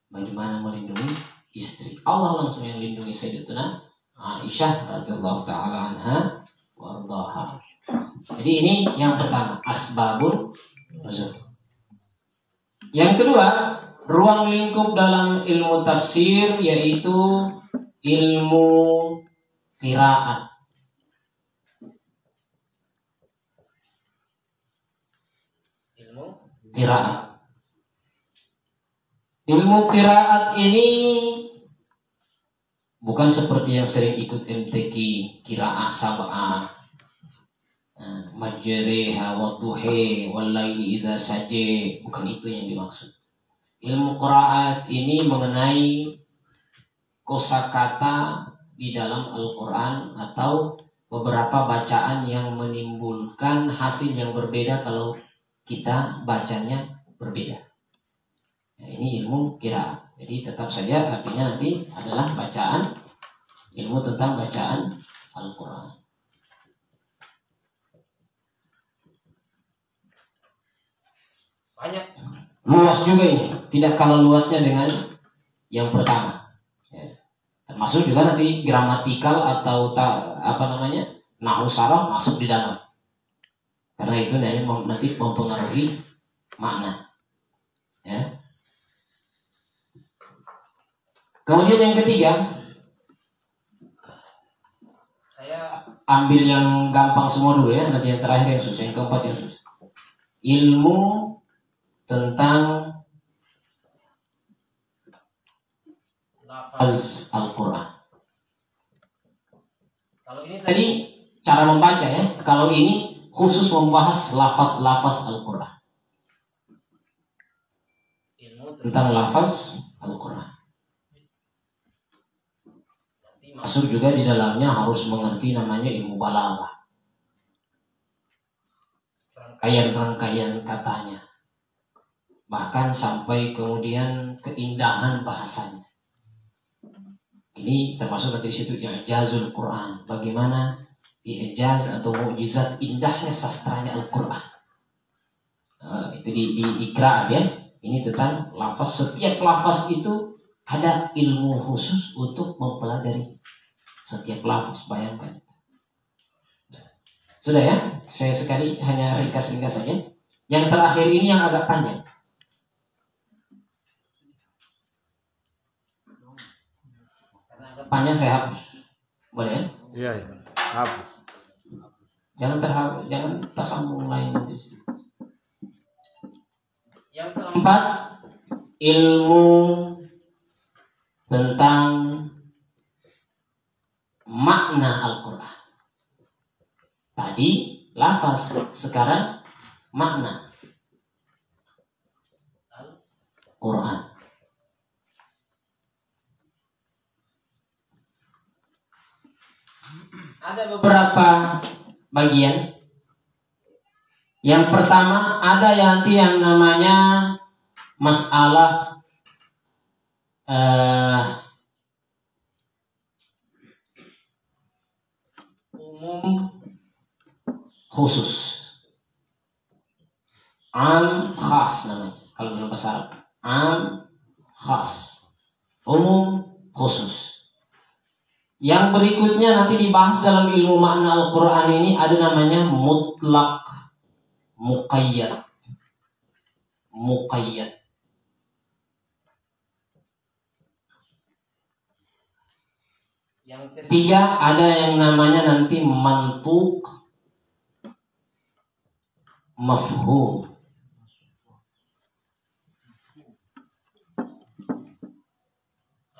bagaimana melindungi istri. Allah langsung yang lindungi Sayyidatuna Aisyah radhiyallahu taala anha wa ardhaha. Jadi ini yang pertama, asbabun nuzul. Yang kedua, ruang lingkup dalam ilmu tafsir yaitu ilmu qiraat. Ilmu qiraat. Ilmu qiraat ini bukan seperti yang sering ikut MTQ, qiraah sab'ah, majriha wa duhe wal laili idza saje, bukan itu yang dimaksud. Ilmu qiraat ini mengenai kosakata di dalam Al-Quran atau beberapa bacaan yang menimbulkan hasil yang berbeda kalau kita bacanya berbeda. Nah, ini ilmu qiraat. Jadi tetap saja artinya nanti adalah bacaan, ilmu tentang bacaan Al-Quran. Banyak. Luas juga ini, tidak kalah luasnya dengan yang pertama. Ya. Termasuk juga nanti gramatikal atau nahwu saraf masuk di dalam. Karena itu nanti mempengaruhi makna. Ya. Kemudian yang ketiga, saya ambil yang gampang semua dulu ya, nanti yang terakhir yang susah, yang keempat yang susah. Ilmu tentang lafaz Al-Quran. Kalau ini tadi cara membaca ya, kalau ini khusus membahas lafaz Al-Quran. Ilmu tentang lafaz Al-Quran. Masuk juga di dalamnya harus mengerti namanya ilmu balaghah. Rangkaian-rangkaian katanya. Bahkan sampai kemudian keindahan bahasanya. Ini termasuk dari situ i'jazul Quran. Bagaimana i'jaz atau mukjizat indahnya sastranya Al-Quran. Itu di qiraat ya. Ini tentang lafaz. Setiap lafaz itu ada ilmu khusus untuk mempelajari setiap lafaz. Bayangkan. Sudah ya, saya sekali hanya ringkas-ringkas saja. Yang terakhir ini yang agak panjang. Karena agak panjang saya hapus. Boleh ya? Iya, hapus. Jangan tersambung lain nanti. Yang keempat, ilmu tentang makna Al-Quran. Tadi lafaz, sekarang makna Al-Quran. Ada beberapa bagian. Yang pertama ada yang namanya masalah umum khusus, am khas namanya kalau dalam bahasa Arab. Am khas, umum khusus. Yang berikutnya nanti dibahas dalam ilmu makna Al-Quran ini ada namanya mutlak, muqayyad. Muqayyad. Yang ketiga ada yang namanya nanti mantuk, mafhum.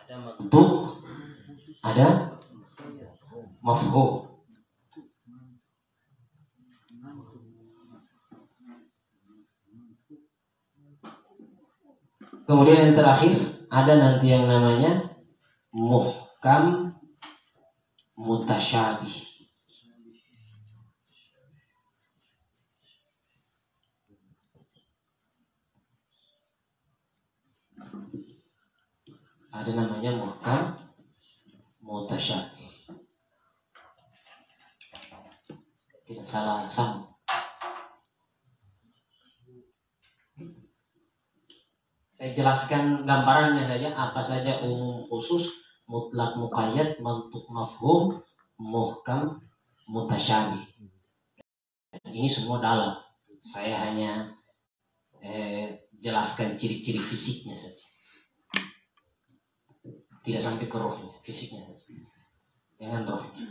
Ada mantuk, ada mafhum. Kemudian yang terakhir ada nanti yang namanya muhkam, mutasyabih. Ada namanya muhkam, mutasyabih. Tidak salah sambung. Saya jelaskan gambarannya saja, apa saja umum khusus, mutlak muqayyad, mantuk mafhum, muhkam, mutasyabih. Ini semua dalam. Saya hanya jelaskan ciri-ciri fisiknya saja. Tidak sampai ke rohnya, fisiknya saja. Jangan rohnya.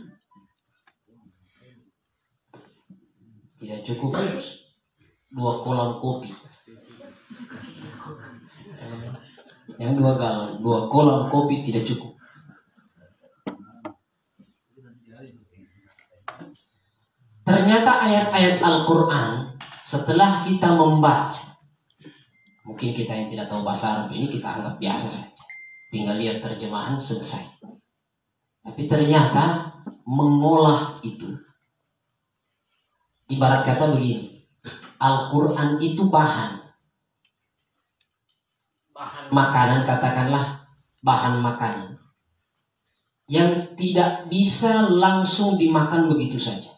Tidak cukup 2 kolam kopi. Yang 2 galon, 2 kolam kopi tidak cukup. Ternyata ayat-ayat Al-Quran setelah kita membaca, mungkin kita yang tidak tahu bahasa Arab ini kita anggap biasa saja, tinggal lihat terjemahan selesai. Tapi ternyata mengolah itu, ibarat kata begini, Al-Quran itu bahan makanan, katakanlah bahan makanan yang tidak bisa langsung dimakan begitu saja.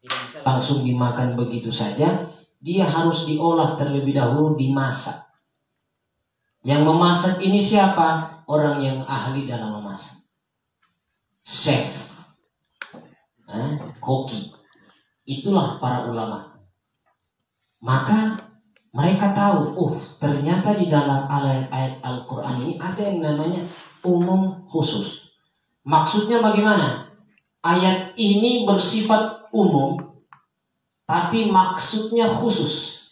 Tidak bisa langsung dimakan begitu saja, dia harus diolah terlebih dahulu, dimasak. Yang memasak ini siapa? Orang yang ahli dalam memasak. Chef, koki. Itulah para ulama. Maka mereka tahu, ternyata di dalam ayat-ayat Al-Quran ini ada yang namanya umum khusus. Maksudnya bagaimana? Ayat ini bersifat umum, tapi maksudnya khusus.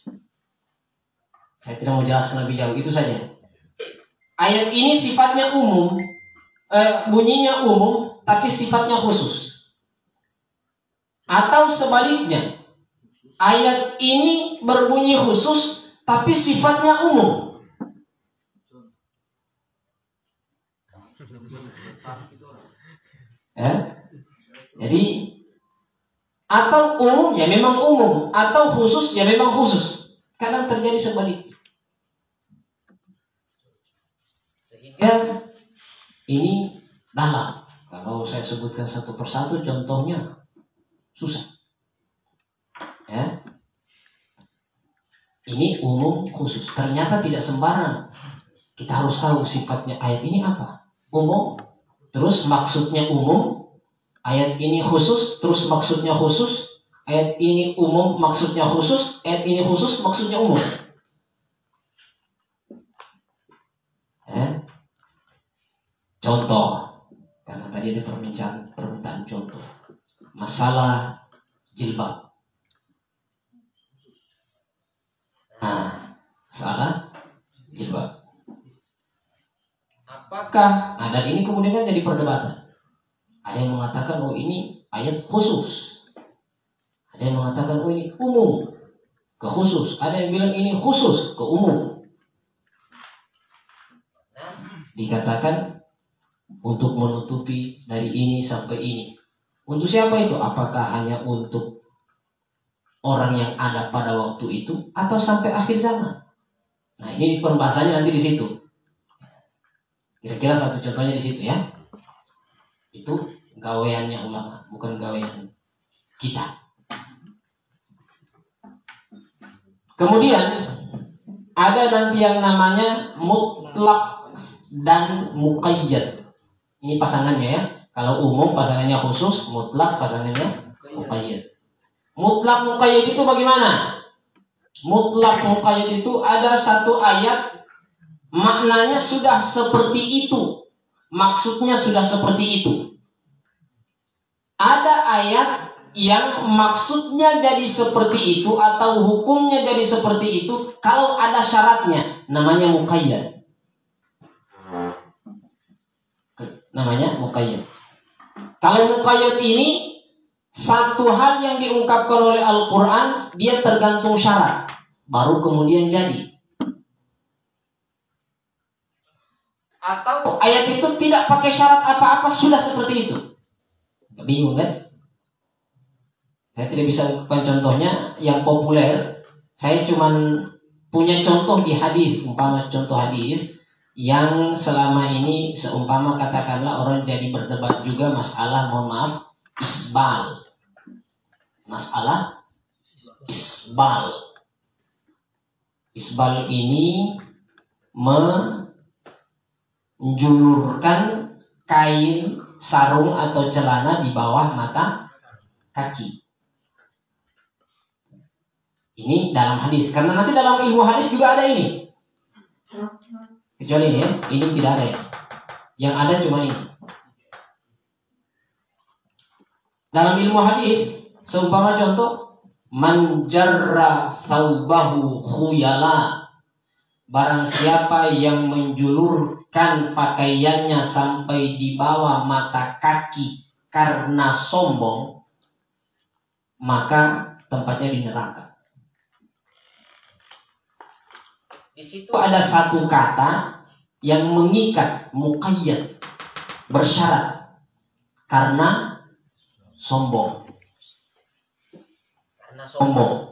Saya tidak mau jelaskan lebih jauh, itu saja. Ayat ini sifatnya umum, bunyinya umum, tapi sifatnya khusus. Atau sebaliknya, ayat ini berbunyi khusus, tapi sifatnya umum. Jadi, atau umum ya memang umum, atau khusus ya memang khusus. Kadang terjadi sebaliknya. Sehingga ini dalam. Kalau saya sebutkan satu persatu contohnya susah. Ya. Ini umum khusus. Ternyata tidak sembarang. Kita harus tahu sifatnya ayat ini apa. Umum, terus maksudnya umum. Ayat ini khusus, terus maksudnya khusus. Ayat ini umum, maksudnya khusus. Ayat ini khusus, maksudnya umum. Ya. Contoh, karena tadi ada permintaan contoh. Masalah jilbab. Masalah jilbab. Apakah? Dan ini kemudian kan jadi perdebatan. Ada yang mengatakan oh ini ayat khusus. Ada yang mengatakan oh ini umum ke khusus. Ada yang bilang ini khusus ke umum. Dikatakan untuk menutupi dari ini sampai ini. Untuk siapa itu? Apakah hanya untuk orang yang ada pada waktu itu atau sampai akhir zaman? Nah, ini pembahasannya nanti di situ. Kira-kira satu contohnya di situ ya. Itu gaweannya ulama, bukan gawean kita. Kemudian ada nanti yang namanya mutlak dan muqayyad. Ini pasangannya ya. Kalau umum pasangannya khusus, mutlak pasangannya muqayyad. Mutlak muqayyad itu bagaimana? Mutlak muqayyad itu ada satu ayat maknanya sudah seperti itu, maksudnya sudah seperti itu. Ada ayat yang maksudnya jadi seperti itu atau hukumnya jadi seperti itu kalau ada syaratnya, namanya muqayyad. Namanya muqayyad. Kalau muqayyad ini satu hal yang diungkapkan oleh Al-Quran, dia tergantung syarat, baru kemudian jadi. Atau ayat itu tidak pakai syarat apa-apa, sudah seperti itu. Bingung kan? Saya tidak bisa lakukan contohnya yang populer. Saya cuman punya contoh di hadis, umpama contoh hadis yang selama ini seumpama katakanlah orang jadi berdebat juga masalah, mohon maaf, isbal. Masalah isbal. Isbal ini menjulurkan kain sarung atau celana di bawah mata kaki. Ini dalam hadis. Karena nanti dalam ilmu hadis juga ada ini. Kecuali ini ya, ini tidak ada ya. Yang ada cuma ini. Dalam ilmu hadis, seumpama contoh, man jarra thawbahu khuyala, barang siapa yang menjulurkan pakaiannya sampai di bawah mata kaki karena sombong, maka tempatnya di neraka. Di situ ada satu kata yang mengikat, muqayyad, bersyarat, karena sombong. Karena sombong.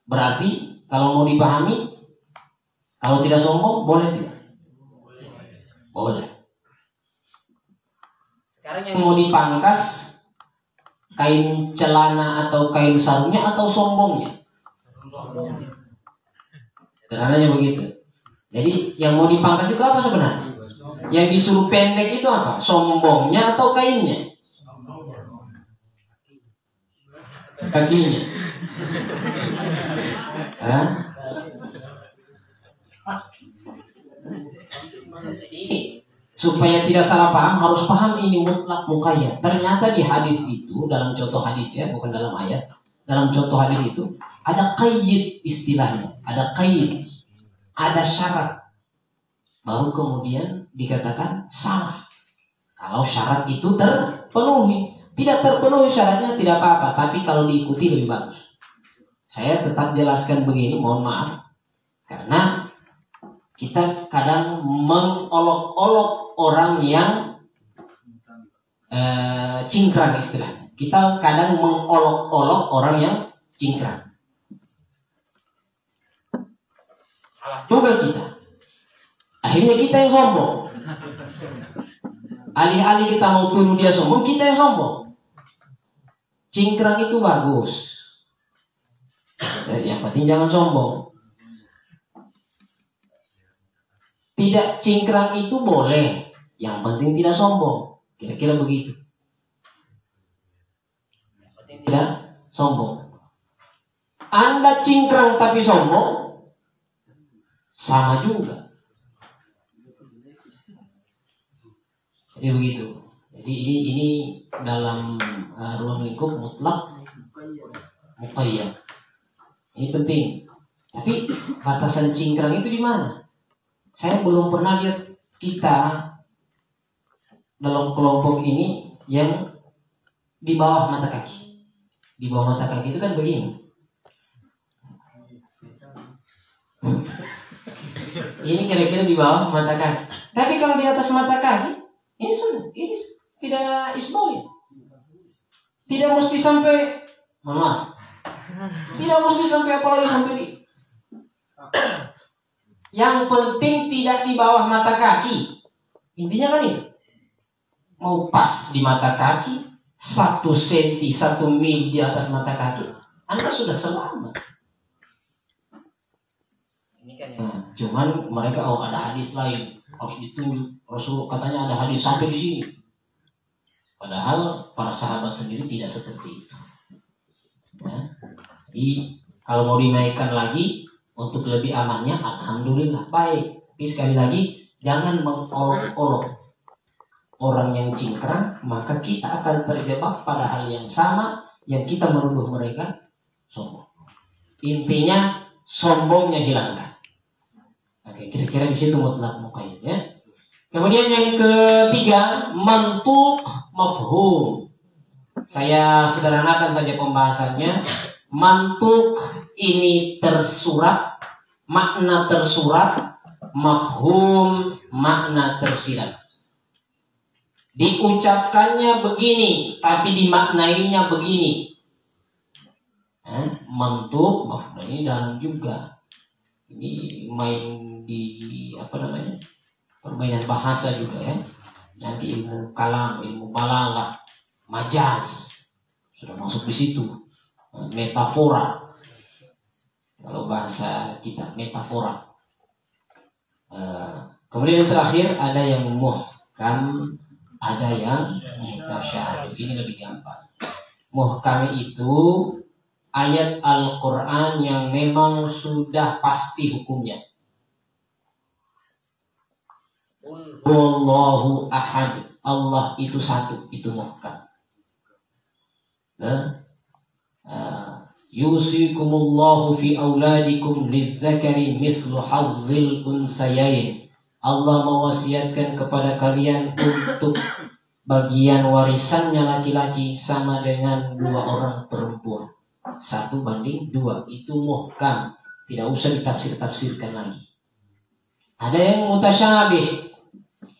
Berarti kalau mau dipahami, kalau tidak sombong boleh tidak? Boleh. Sekarang yang mau dipangkas kain celana atau kain sarungnya atau sombongnya? Sederhananya begitu. Jadi yang mau dipangkas itu apa sebenarnya? Yang disuruh pendek itu apa? Sombongnya atau kainnya? Kakinya. Jadi supaya tidak salah paham, harus paham ini mutlak muqayyad. Ternyata di hadis itu, dalam contoh hadis ya, bukan dalam ayat, dalam contoh hadis itu ada qayyid istilahnya, ada qayyid, ada syarat, baru kemudian dikatakan salah. Kalau syarat itu terpenuhi, tidak terpenuhi syaratnya tidak apa-apa, tapi kalau diikuti lebih bagus. Saya tetap jelaskan begini, mohon maaf, karena kita kadang mengolok-olok orang yang cingkrang istilahnya. Kita kadang mengolok-olok orang yang cingkrang. Salah juga kita. Akhirnya kita yang sombong. Alih-alih kita mau tuduh dia sombong, kita yang sombong. Cingkrang itu bagus. Yang penting jangan sombong. Tidak cingkrang itu boleh, yang penting tidak sombong. Kira-kira begitu. Yang penting tidak sombong. Anda cingkrang tapi sombong, sama juga. Jadi begitu. Jadi ini dalam ruang lingkup mutlak muqayyad. Ini penting. Tapi batasan cingkrang itu di mana? Saya belum pernah lihat kita dalam kelompok ini yang di bawah mata kaki. Di bawah mata kaki itu kan begini. Ini kira-kira di bawah mata kaki. Tapi kalau di atas mata kaki, ini sudah, ini tidak isbal. Tidak mesti sampai, maaf. Tidak mesti sampai apalagi sampai di. Yang penting tidak di bawah mata kaki. Intinya kan itu. Mau pas di mata kaki, 1 senti, 1 mil di atas mata kaki, Anda sudah selamat. Ini kan ya. Cuman mereka ada hadis lain, harus ditunjuk. Rasul katanya ada hadis sampai di sini. Padahal para sahabat sendiri tidak seperti itu. Ya. Jadi kalau mau dinaikkan lagi untuk lebih amannya, alhamdulillah baik. Tapi sekali lagi jangan mengolok-olok orang yang cingkrang, maka kita akan terjebak pada hal yang sama yang kita menuduh mereka sombong. Intinya sombongnya hilangkan. Oke, kira-kira di situ mutlak muqayyad ya. Kemudian yang ketiga, mantuq mafhum. Saya sederhanakan saja pembahasannya. Mantuq ini tersurat, makna tersurat, mafhum makna tersirat. Diucapkannya begini, tapi dimaknainya begini. Mantuq mafhum ini dalam juga. Ini main di permainan bahasa juga ya. Nanti ilmu kalam, ilmu balaghah, majaz sudah masuk di situ. Metafora, kalau bahasa kita metafora. Kemudian yang terakhir ada yang muhkam, ada yang mutasyabih. Ini lebih gampang. Muhkam itu ayat Al-Quran yang memang sudah pasti hukumnya. Wallahu ahad, Allah itu satu, itu muhkam. Yusikumullahu fi auladikum lizzakari mislu hazzil unsayain. Allah mewasiatkan kepada kalian untuk bagian warisannya laki-laki sama dengan 2 orang perempuan. 1:2. Itu muhkam, tidak usah ditafsir-tafsirkan lagi. Ada yang mutasyabih.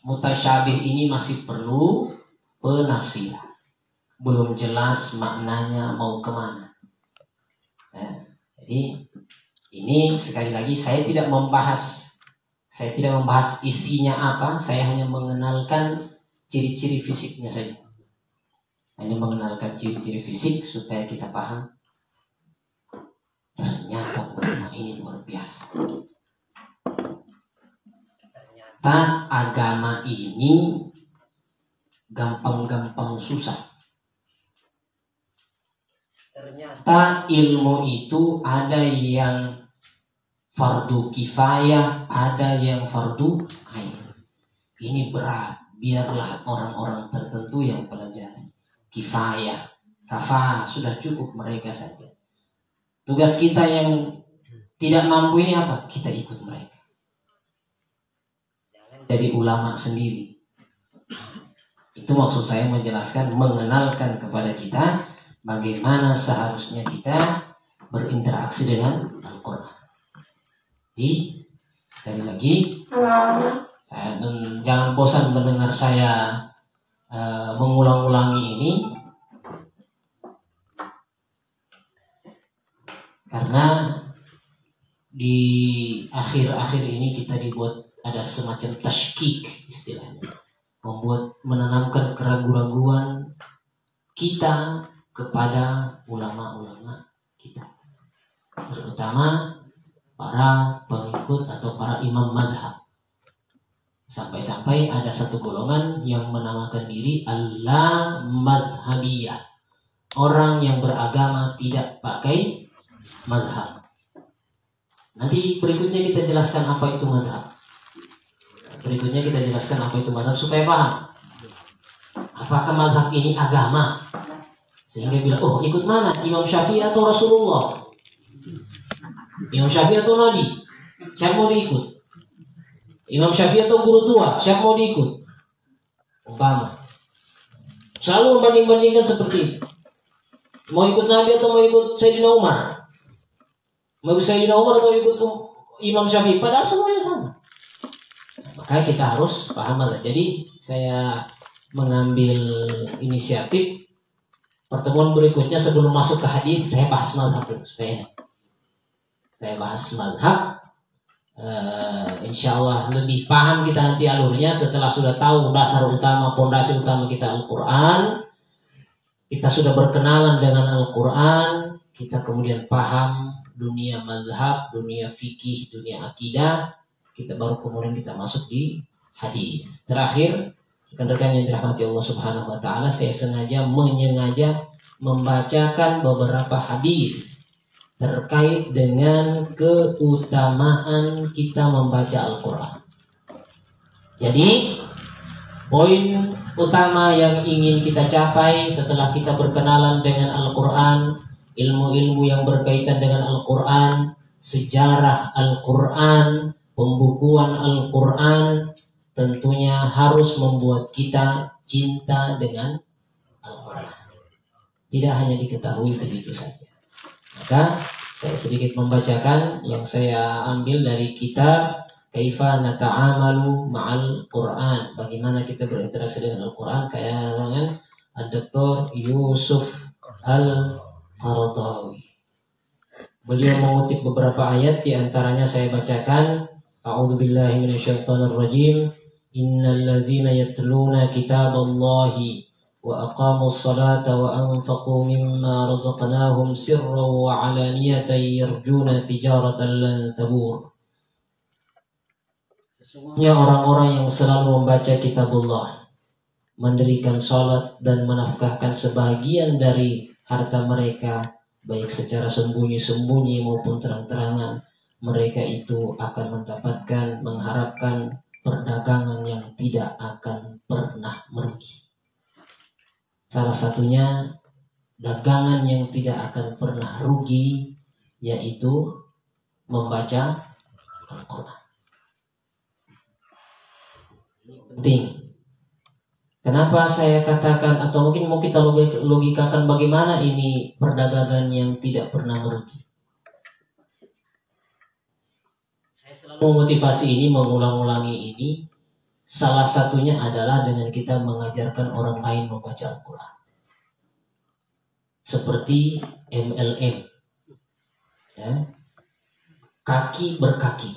Mutasyabih ini masih perlu penafsiran. Belum jelas maknanya mau kemana. Jadi ini sekali lagi saya tidak membahas isinya apa. Saya hanya mengenalkan ciri-ciri fisiknya saja. Hanya mengenalkan ciri-ciri fisik supaya kita paham. Ternyata ulama ini luar biasa. Ternyata agama ini gampang-gampang susah. Ternyata ilmu itu ada yang fardu kifayah, ada yang fardu ain. Ini berat, biarlah orang-orang tertentu yang pelajari. Kifayah, kafah, sudah cukup mereka saja. Tugas kita yang tidak mampu ini apa? Kita ikut mereka. Jangan jadi ulama sendiri. Itu maksud saya menjelaskan, mengenalkan kepada kita bagaimana seharusnya kita berinteraksi dengan Al-Quran. Jadi sekali lagi, jangan bosan mendengar saya mengulang-ulangi ini, karena di akhir-akhir ini kita dibuat ada semacam tashkik istilahnya, menanamkan keraguan-raguan kita kepada ulama-ulama kita. terutama para pengikut atau para imam madhab. Sampai-sampai ada satu golongan yang menamakan diri al-madhabiyah, orang yang beragama tidak pakai madhab. Nanti berikutnya kita jelaskan apa itu madhab. Berikutnya kita jelaskan apa itu madhab supaya paham. Apakah madhab ini agama? Sehingga bilang, oh ikut mana? Imam Syafi'i atau Rasulullah? Imam Syafi'i atau Nabi? Siapa mau diikut? Imam Syafi'i atau guru tua? Siapa mau diikut? Umpama. Selalu membanding-bandingkan seperti itu. Mau ikut Nabi atau mau ikut Sayyidina Umar? Mau ikut Sayyidina Umar atau ikut Imam Syafi'i? Padahal semuanya sama. Maka kita harus paham. Jadi saya mengambil inisiatif pertemuan berikutnya sebelum masuk ke hadis saya bahas mazhab dulu supaya enak. Saya bahas mazhab, insya Allah lebih paham kita nanti alurnya setelah sudah tahu dasar utama, pondasi utama kita Al-Quran. Kita sudah berkenalan dengan Al-Quran, kita kemudian paham dunia mazhab, dunia fikih, dunia akidah. Kita baru kemudian kita masuk di hadis. Terakhir, rekan-rekan yang dirahmati Allah Subhanahu Wa Taala, saya menyengaja membacakan beberapa hadis terkait dengan keutamaan kita membaca Al-Quran. Jadi poin utama yang ingin kita capai setelah kita berkenalan dengan Al-Quran, ilmu-ilmu yang berkaitan dengan Al-Quran, sejarah Al-Quran, pembukuan Al-Quran, tentunya harus membuat kita cinta dengan Al-Quran. Tidak hanya diketahui begitu saja. Maka saya sedikit membacakan yang saya ambil dari kitab Kaifa Nata'amalu Ma'al Quran. Bagaimana kita berinteraksi dengan Al-Quran, karangan Dr. Yusuf Al-Qaradawi. Beliau mengutip beberapa ayat, di antaranya saya bacakan, A'udzubillahi minasyaitonirrajim. Innal ladzina yatluna kitaballahi wa aqamus salata wa anfaqu mimma razaqnahum sirran wa alaniyatan yarjuna tijaratan lan tabur. Sesungguhnya orang-orang yang selalu membaca kitabullah, mendirikan salat dan menafkahkan sebahagian dari harta mereka baik secara sembunyi-sembunyi maupun terang-terangan, mereka itu akan mengharapkan perdagangan yang tidak akan pernah merugi. Salah satunya dagangan yang tidak akan pernah rugi yaitu membaca Al-Quran. Ini penting. Kenapa saya katakan, atau mungkin mau kita logikakan bagaimana ini perdagangan yang tidak pernah merugi. Saya selalu memotivasi ini, mengulang-ulangi ini. Salah satunya adalah dengan kita mengajarkan orang lain membaca Al-Quran. Seperti MLM, ya, kaki berkaki,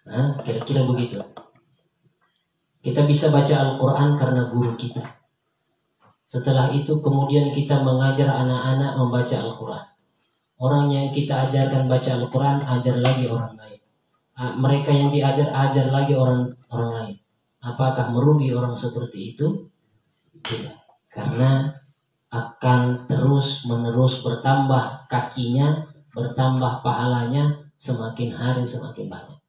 nah, kira-kira begitu. Kita bisa baca Al-Quran karena guru kita. Setelah itu kemudian kita mengajar anak-anak membaca Al-Quran. Orang yang kita ajarkan baca Al-Quran, ajar lagi orang lain. Mereka yang diajar, ajar lagi orang lain. Apakah merugi orang seperti itu? Tidak. Karena akan terus-menerus bertambah kakinya, bertambah pahalanya, semakin hari semakin banyak.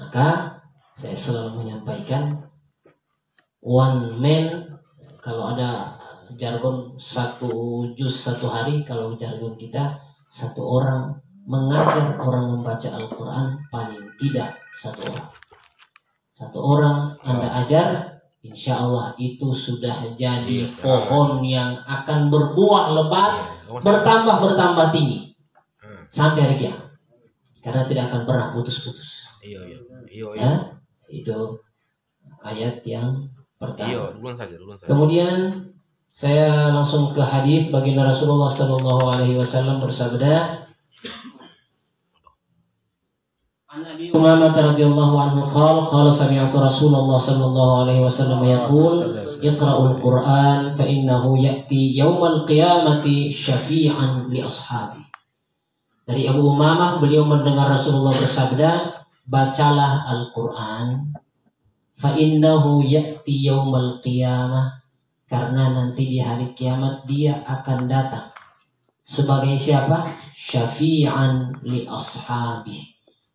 Maka saya selalu menyampaikan, one man, kalau ada jargon satu juz satu hari, kalau jargon kita satu orang mengajar orang membaca Al-Quran, paling tidak satu orang. Satu orang Anda ajar, insya Allah itu sudah jadi pohon yang akan berbuah lebat, bertambah tinggi sampai hari kiamat, karena tidak akan pernah putus-putus. Ya, itu ayat yang pertama. Kemudian saya langsung ke hadis. Baginda Rasulullah SAW bersabda, An Abi Umamah radhiyallahu anhu qala sami'tu Rasulullah sallallahu alaihi wasallam yaqul iqra'ul Qur'an fa innahu ya'ti yaumal qiyamati syafi'an li ashabi. Dari Abu Umamah, beliau mendengar Rasulullah bersabda, bacalah Al-Quran, fa innahu ya'ti yaumal qiyamah, karena nanti di hari kiamat dia akan datang sebagai siapa? Syafi'an li ashabih,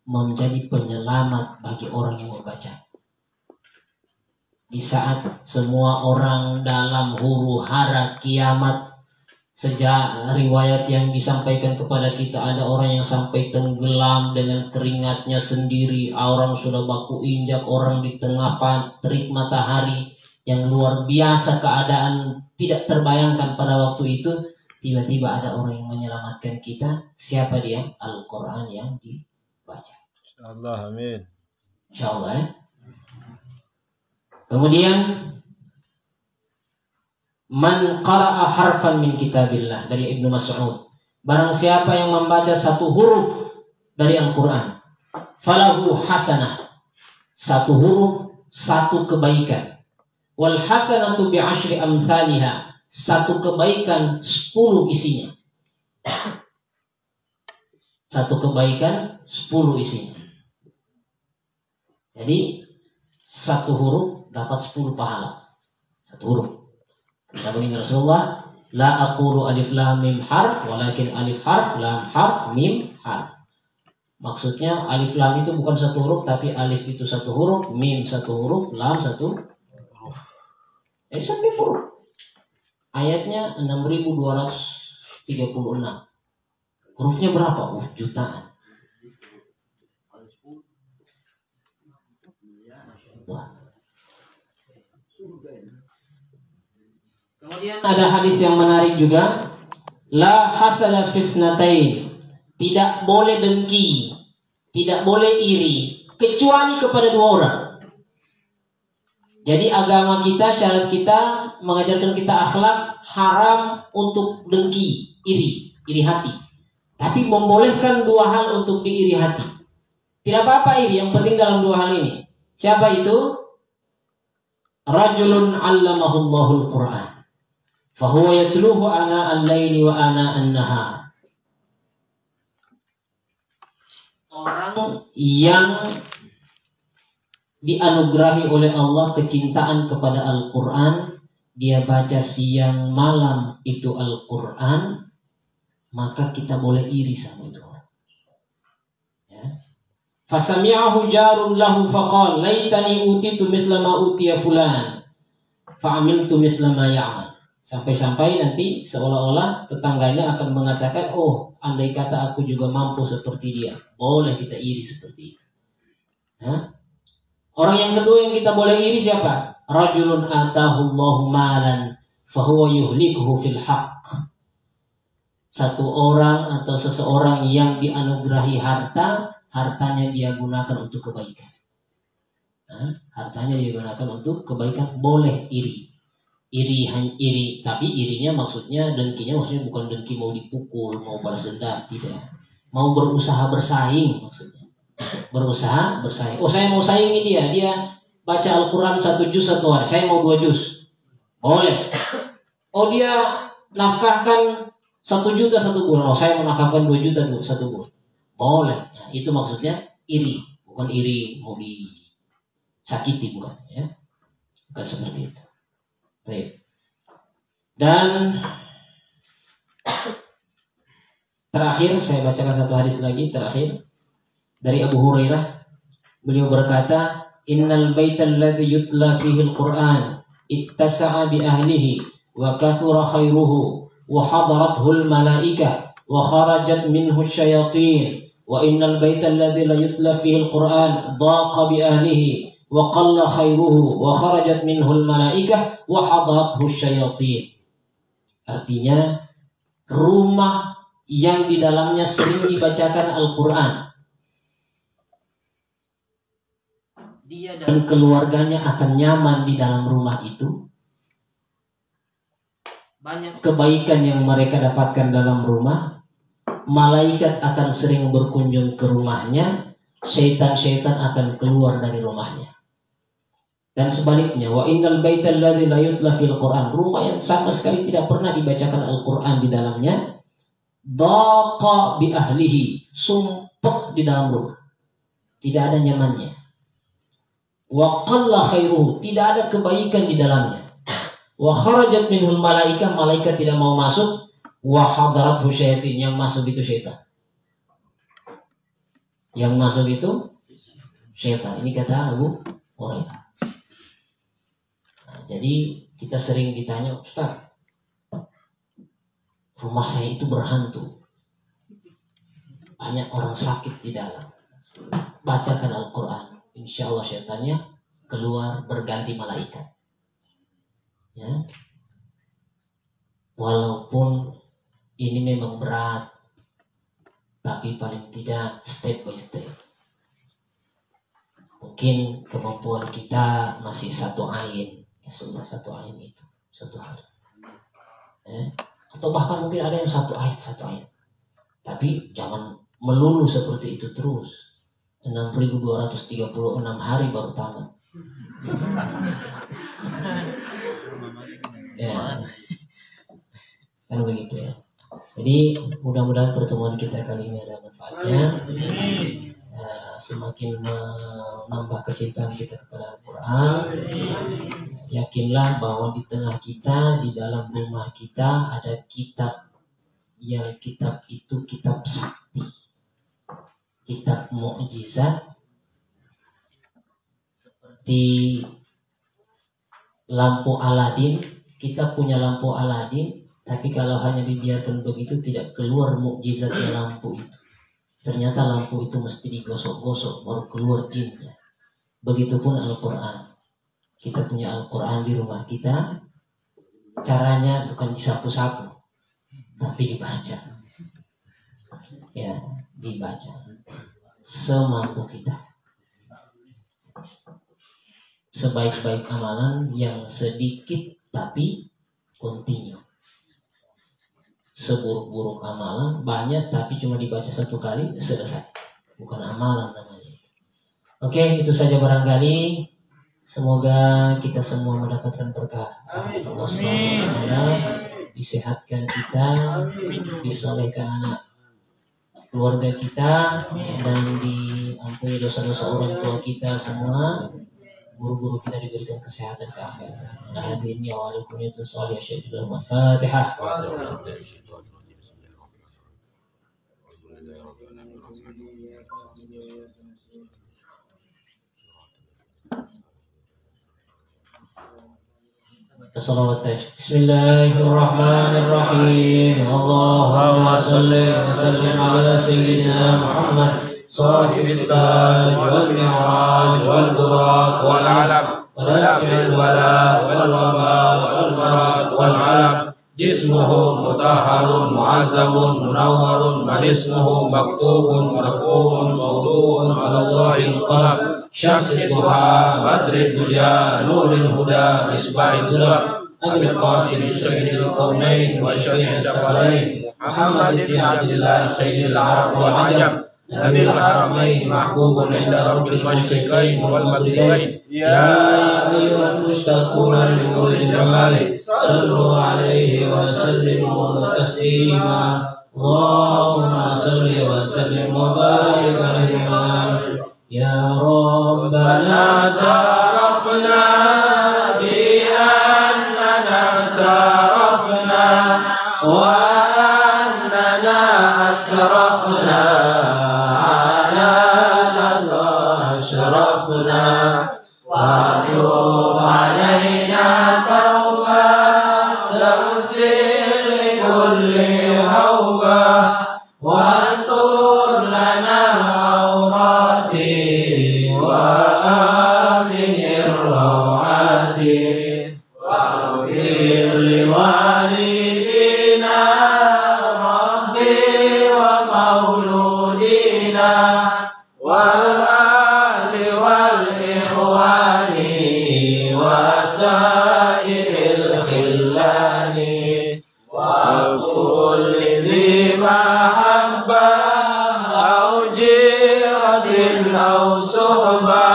menjadi penyelamat bagi orang yang membaca. Di saat semua orang dalam huru hara kiamat, sejak riwayat yang disampaikan kepada kita ada orang yang sampai tenggelam dengan keringatnya sendiri, orang sudah baku injak, orang di tengah terik matahari yang luar biasa, keadaan tidak terbayangkan pada waktu itu. Tiba-tiba ada orang yang menyelamatkan kita. Siapa dia? Al-Quran yang dibaca. Allah, amin. Insyaallah ya. Kemudian man qara'a harfan min kitabillah, dari Ibnu Mas'ud, barang siapa yang membaca satu huruf dari Al-Quran, falahu hasanah, satu huruf satu kebaikan, wal hasanatu bi asyri amsalihha, satu kebaikan 10 isinya. Satu kebaikan 10 isinya. Jadi satu huruf dapat 10 pahala. Satu huruf. Kata begini Rasulullah, la aqulu alif lam mim harf, walakin alif harf, lam harf, mim harf. Maksudnya alif lam itu bukan satu huruf, tapi alif itu satu huruf, mim satu huruf, lam satu huruf. Jadi satu huruf. Ayatnya 6236. Hurufnya berapa? Jutaan. Wah. Kemudian ada hadis yang menarik juga, la hasada fisnatain, tidak boleh dengki, tidak boleh iri, kecuali kepada 2 orang. Jadi agama kita, syariat kita mengajarkan kita akhlak haram untuk dengki, iri hati. Tapi membolehkan 2 hal untuk diiri hati. Tidak apa-apa iri, yang penting dalam 2 hal ini. Siapa itu? Rajulun 'allamahullahul Qur'an, fahuwa yatluhu ana al-laili wa ana an-nahar. Orang yang dianugerahi oleh Allah kecintaan kepada Al-Quran, dia baca siang malam itu Al-Quran, maka kita boleh iri sama itu orang. Ya. Fasami'ahu jarun lahu faqal laitani utitu misla ma utiya fulan fa'amiltu misla ma ya'mal. Sampai-sampai nanti seolah-olah tetangganya akan mengatakan, oh andai kata aku juga mampu seperti dia. Boleh kita iri seperti itu. Hah? Orang yang kedua yang kita boleh iri siapa? Rajulun atahullahu malan fahuwa yuhlikuhu fil haqq. Satu orang atau seseorang yang dianugerahi harta, hartanya dia gunakan untuk kebaikan. Hartanya dia gunakan untuk kebaikan, boleh iri. Iri, tapi irinya maksudnya, dengkinya maksudnya bukan dengki mau dipukul, mau balas dendam, tidak. Mau berusaha bersaing maksudnya. Berusaha bersaing. Oh, saya mau saingi dia baca Al-Quran 1 juz 1 hari, saya mau 2 juz, boleh. Oh, dia nafkahkan 1 juta 1 bulan, oh saya mau nafkahkan 2 juta 1 bulan, boleh. Nah, itu maksudnya iri, bukan iri mau disakiti, bukan ya, bukan seperti itu. Baik. Dan terakhir saya bacakan satu hadis lagi terakhir dari Abu Hurairah. Beliau berkata, innal baital ladzi yutla fihi al-Qur'an ittasa'a bi ahlihi wa kathura khairuhu wa hadarathu al-malaikah wa kharajat minhu asyayatin wa innal baital ladzi la yutla fihi al-Qur'an daqa bi ahlihi wa qalla khairuhu wa kharajat minhu al-malaikah wa hadarathu asyayatin. Artinya, rumah yang di dalamnya sering dibacakan Al-Quran, dia dan keluarganya akan nyaman di dalam rumah itu. Banyak kebaikan yang mereka dapatkan dalam rumah. Malaikat akan sering berkunjung ke rumahnya. Syaitan-syaitan akan keluar dari rumahnya. Dan sebaliknya, wa innal baital ladzi la yutla fil Qur'an, rumah yang sama sekali tidak pernah dibacakan Al-Quran di dalamnya, Dhaqa bi ahlihi, sumpek di dalam rumah, tidak ada nyamannya. Wa qalla khairuhu, tidak ada kebaikan di dalamnya. Wa kharajat minhul malaikah, malaikat tidak mau masuk. Wa hadarathu syayatin, yang masuk itu syaitan. Yang masuk itu syaitan. Ini kata Abu Hurairah. Nah, jadi kita sering ditanya, Ustaz, rumah saya itu berhantu, banyak orang sakit di dalam. Bacakan Al-Quran, insya Allah syaitannya keluar berganti malaikat. Ya, walaupun ini memang berat, tapi paling tidak step by step. Mungkin kemampuan kita masih satu ain, ya sudah satu ain itu satu hari. Ya. Atau bahkan mungkin ada yang satu ayat. Tapi jangan melulu seperti itu terus. 6.236 hari baru tamat. Ya, kan begitu ya. Jadi mudah-mudahan pertemuan kita kali ini ada manfaatnya. Semakin menambah kecintaan kita kepada Al-Quran. Yakinlah bahwa di tengah kita, di dalam rumah kita ada kitab, yang kitab itu kitab sakti, kitab mukjizat, seperti lampu Aladin. Kita punya lampu Aladin, tapi kalau hanya dibiarkan begitu tidak keluar mukjizatnya lampu itu. Ternyata lampu itu mesti digosok-gosok baru keluar jinnya. Begitupun Al-Quran. Kita punya Al-Quran di rumah kita, caranya bukan disapu-sapu, tapi dibaca. Ya, dibaca semampu kita. Sebaik-baik amalan yang sedikit tapi kontinu. Seburuk-buruk amalan banyak tapi cuma dibaca satu kali selesai. Bukan amalan namanya. Oke, itu saja barangkali. Semoga kita semua mendapatkan berkah Allah Subhanahu wa Ta'ala, disehatkan kita, disolehkan anak keluarga kita, dan diampuni dosa-dosa orang tua kita semua. Guru-guru kita diberikan kesehatan keafiatan. Nah, hadirin ya walaupun itu soal ya syaitu dalam Al-Fatihah. Bismillahirrahmanirrahim. Allahumma salli wa sallim ala sayyidina Muhammad صاحب التاج والمعراج والبراق والعلم ودافع البلاء والوباء والمرض والعلم جسمه مطهر معظم منور من اسمه مكتوب مرفوع موضوع على الله القلم شمس الضحى بدر الدجى نور الهدى مصباح الهدى أبي القاسم سيد الكونين وشفيع الثقلين محمد بن عبد الله سيد العرب والعجم نبي الحرمين محبوب عند رب المشرقين والمغربين يا أيها المشتاقون لنور جماله صلوا عليه وسلموا تسليما اللهم صل وسلم وبارك عليه يا ربنا تعرفنا بأننا اعترفنا وأننا أسرفنا واتوب علينا توبة تغسل لكل هوبة واستر لنا العورات وآمن الروعات واغفر لوالدينا ربي ومولودينا وسائر الخلان وكل ذي محبة أو جيرة أو صحبة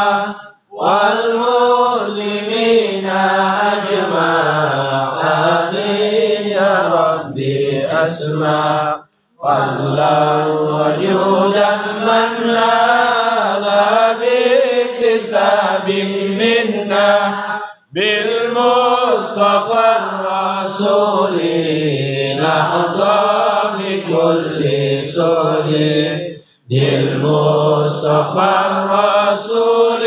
والمسلمين أجمعين يا ربي أسمع فضلا وجودا من نال باكتساب منا بالمصطفى الرسول نحظى بكل سول بالمصطفى الرسول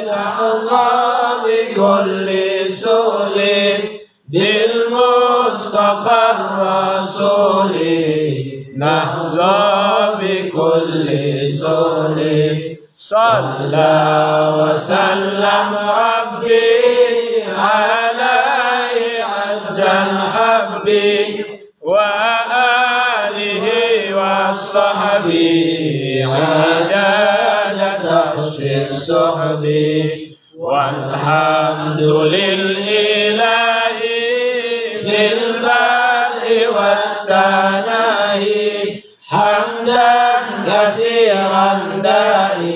نحظى بكل سول بالمصطفى الرسول نحظى بكل سول صلى وسلم ربي عليه عبد الحب وآله وصحبه عدالة درس الصحب والحمد لله في البدء والتناهي حمدا كثيرا دائما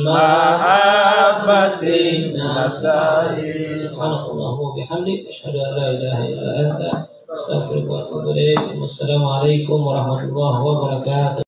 محبة النسائي. سبحانك اللهم وبحمدك أشهد أن لا إله إلا أنت أستغفرك وأتوب إليك. والسلام عليكم ورحمة الله وبركاته.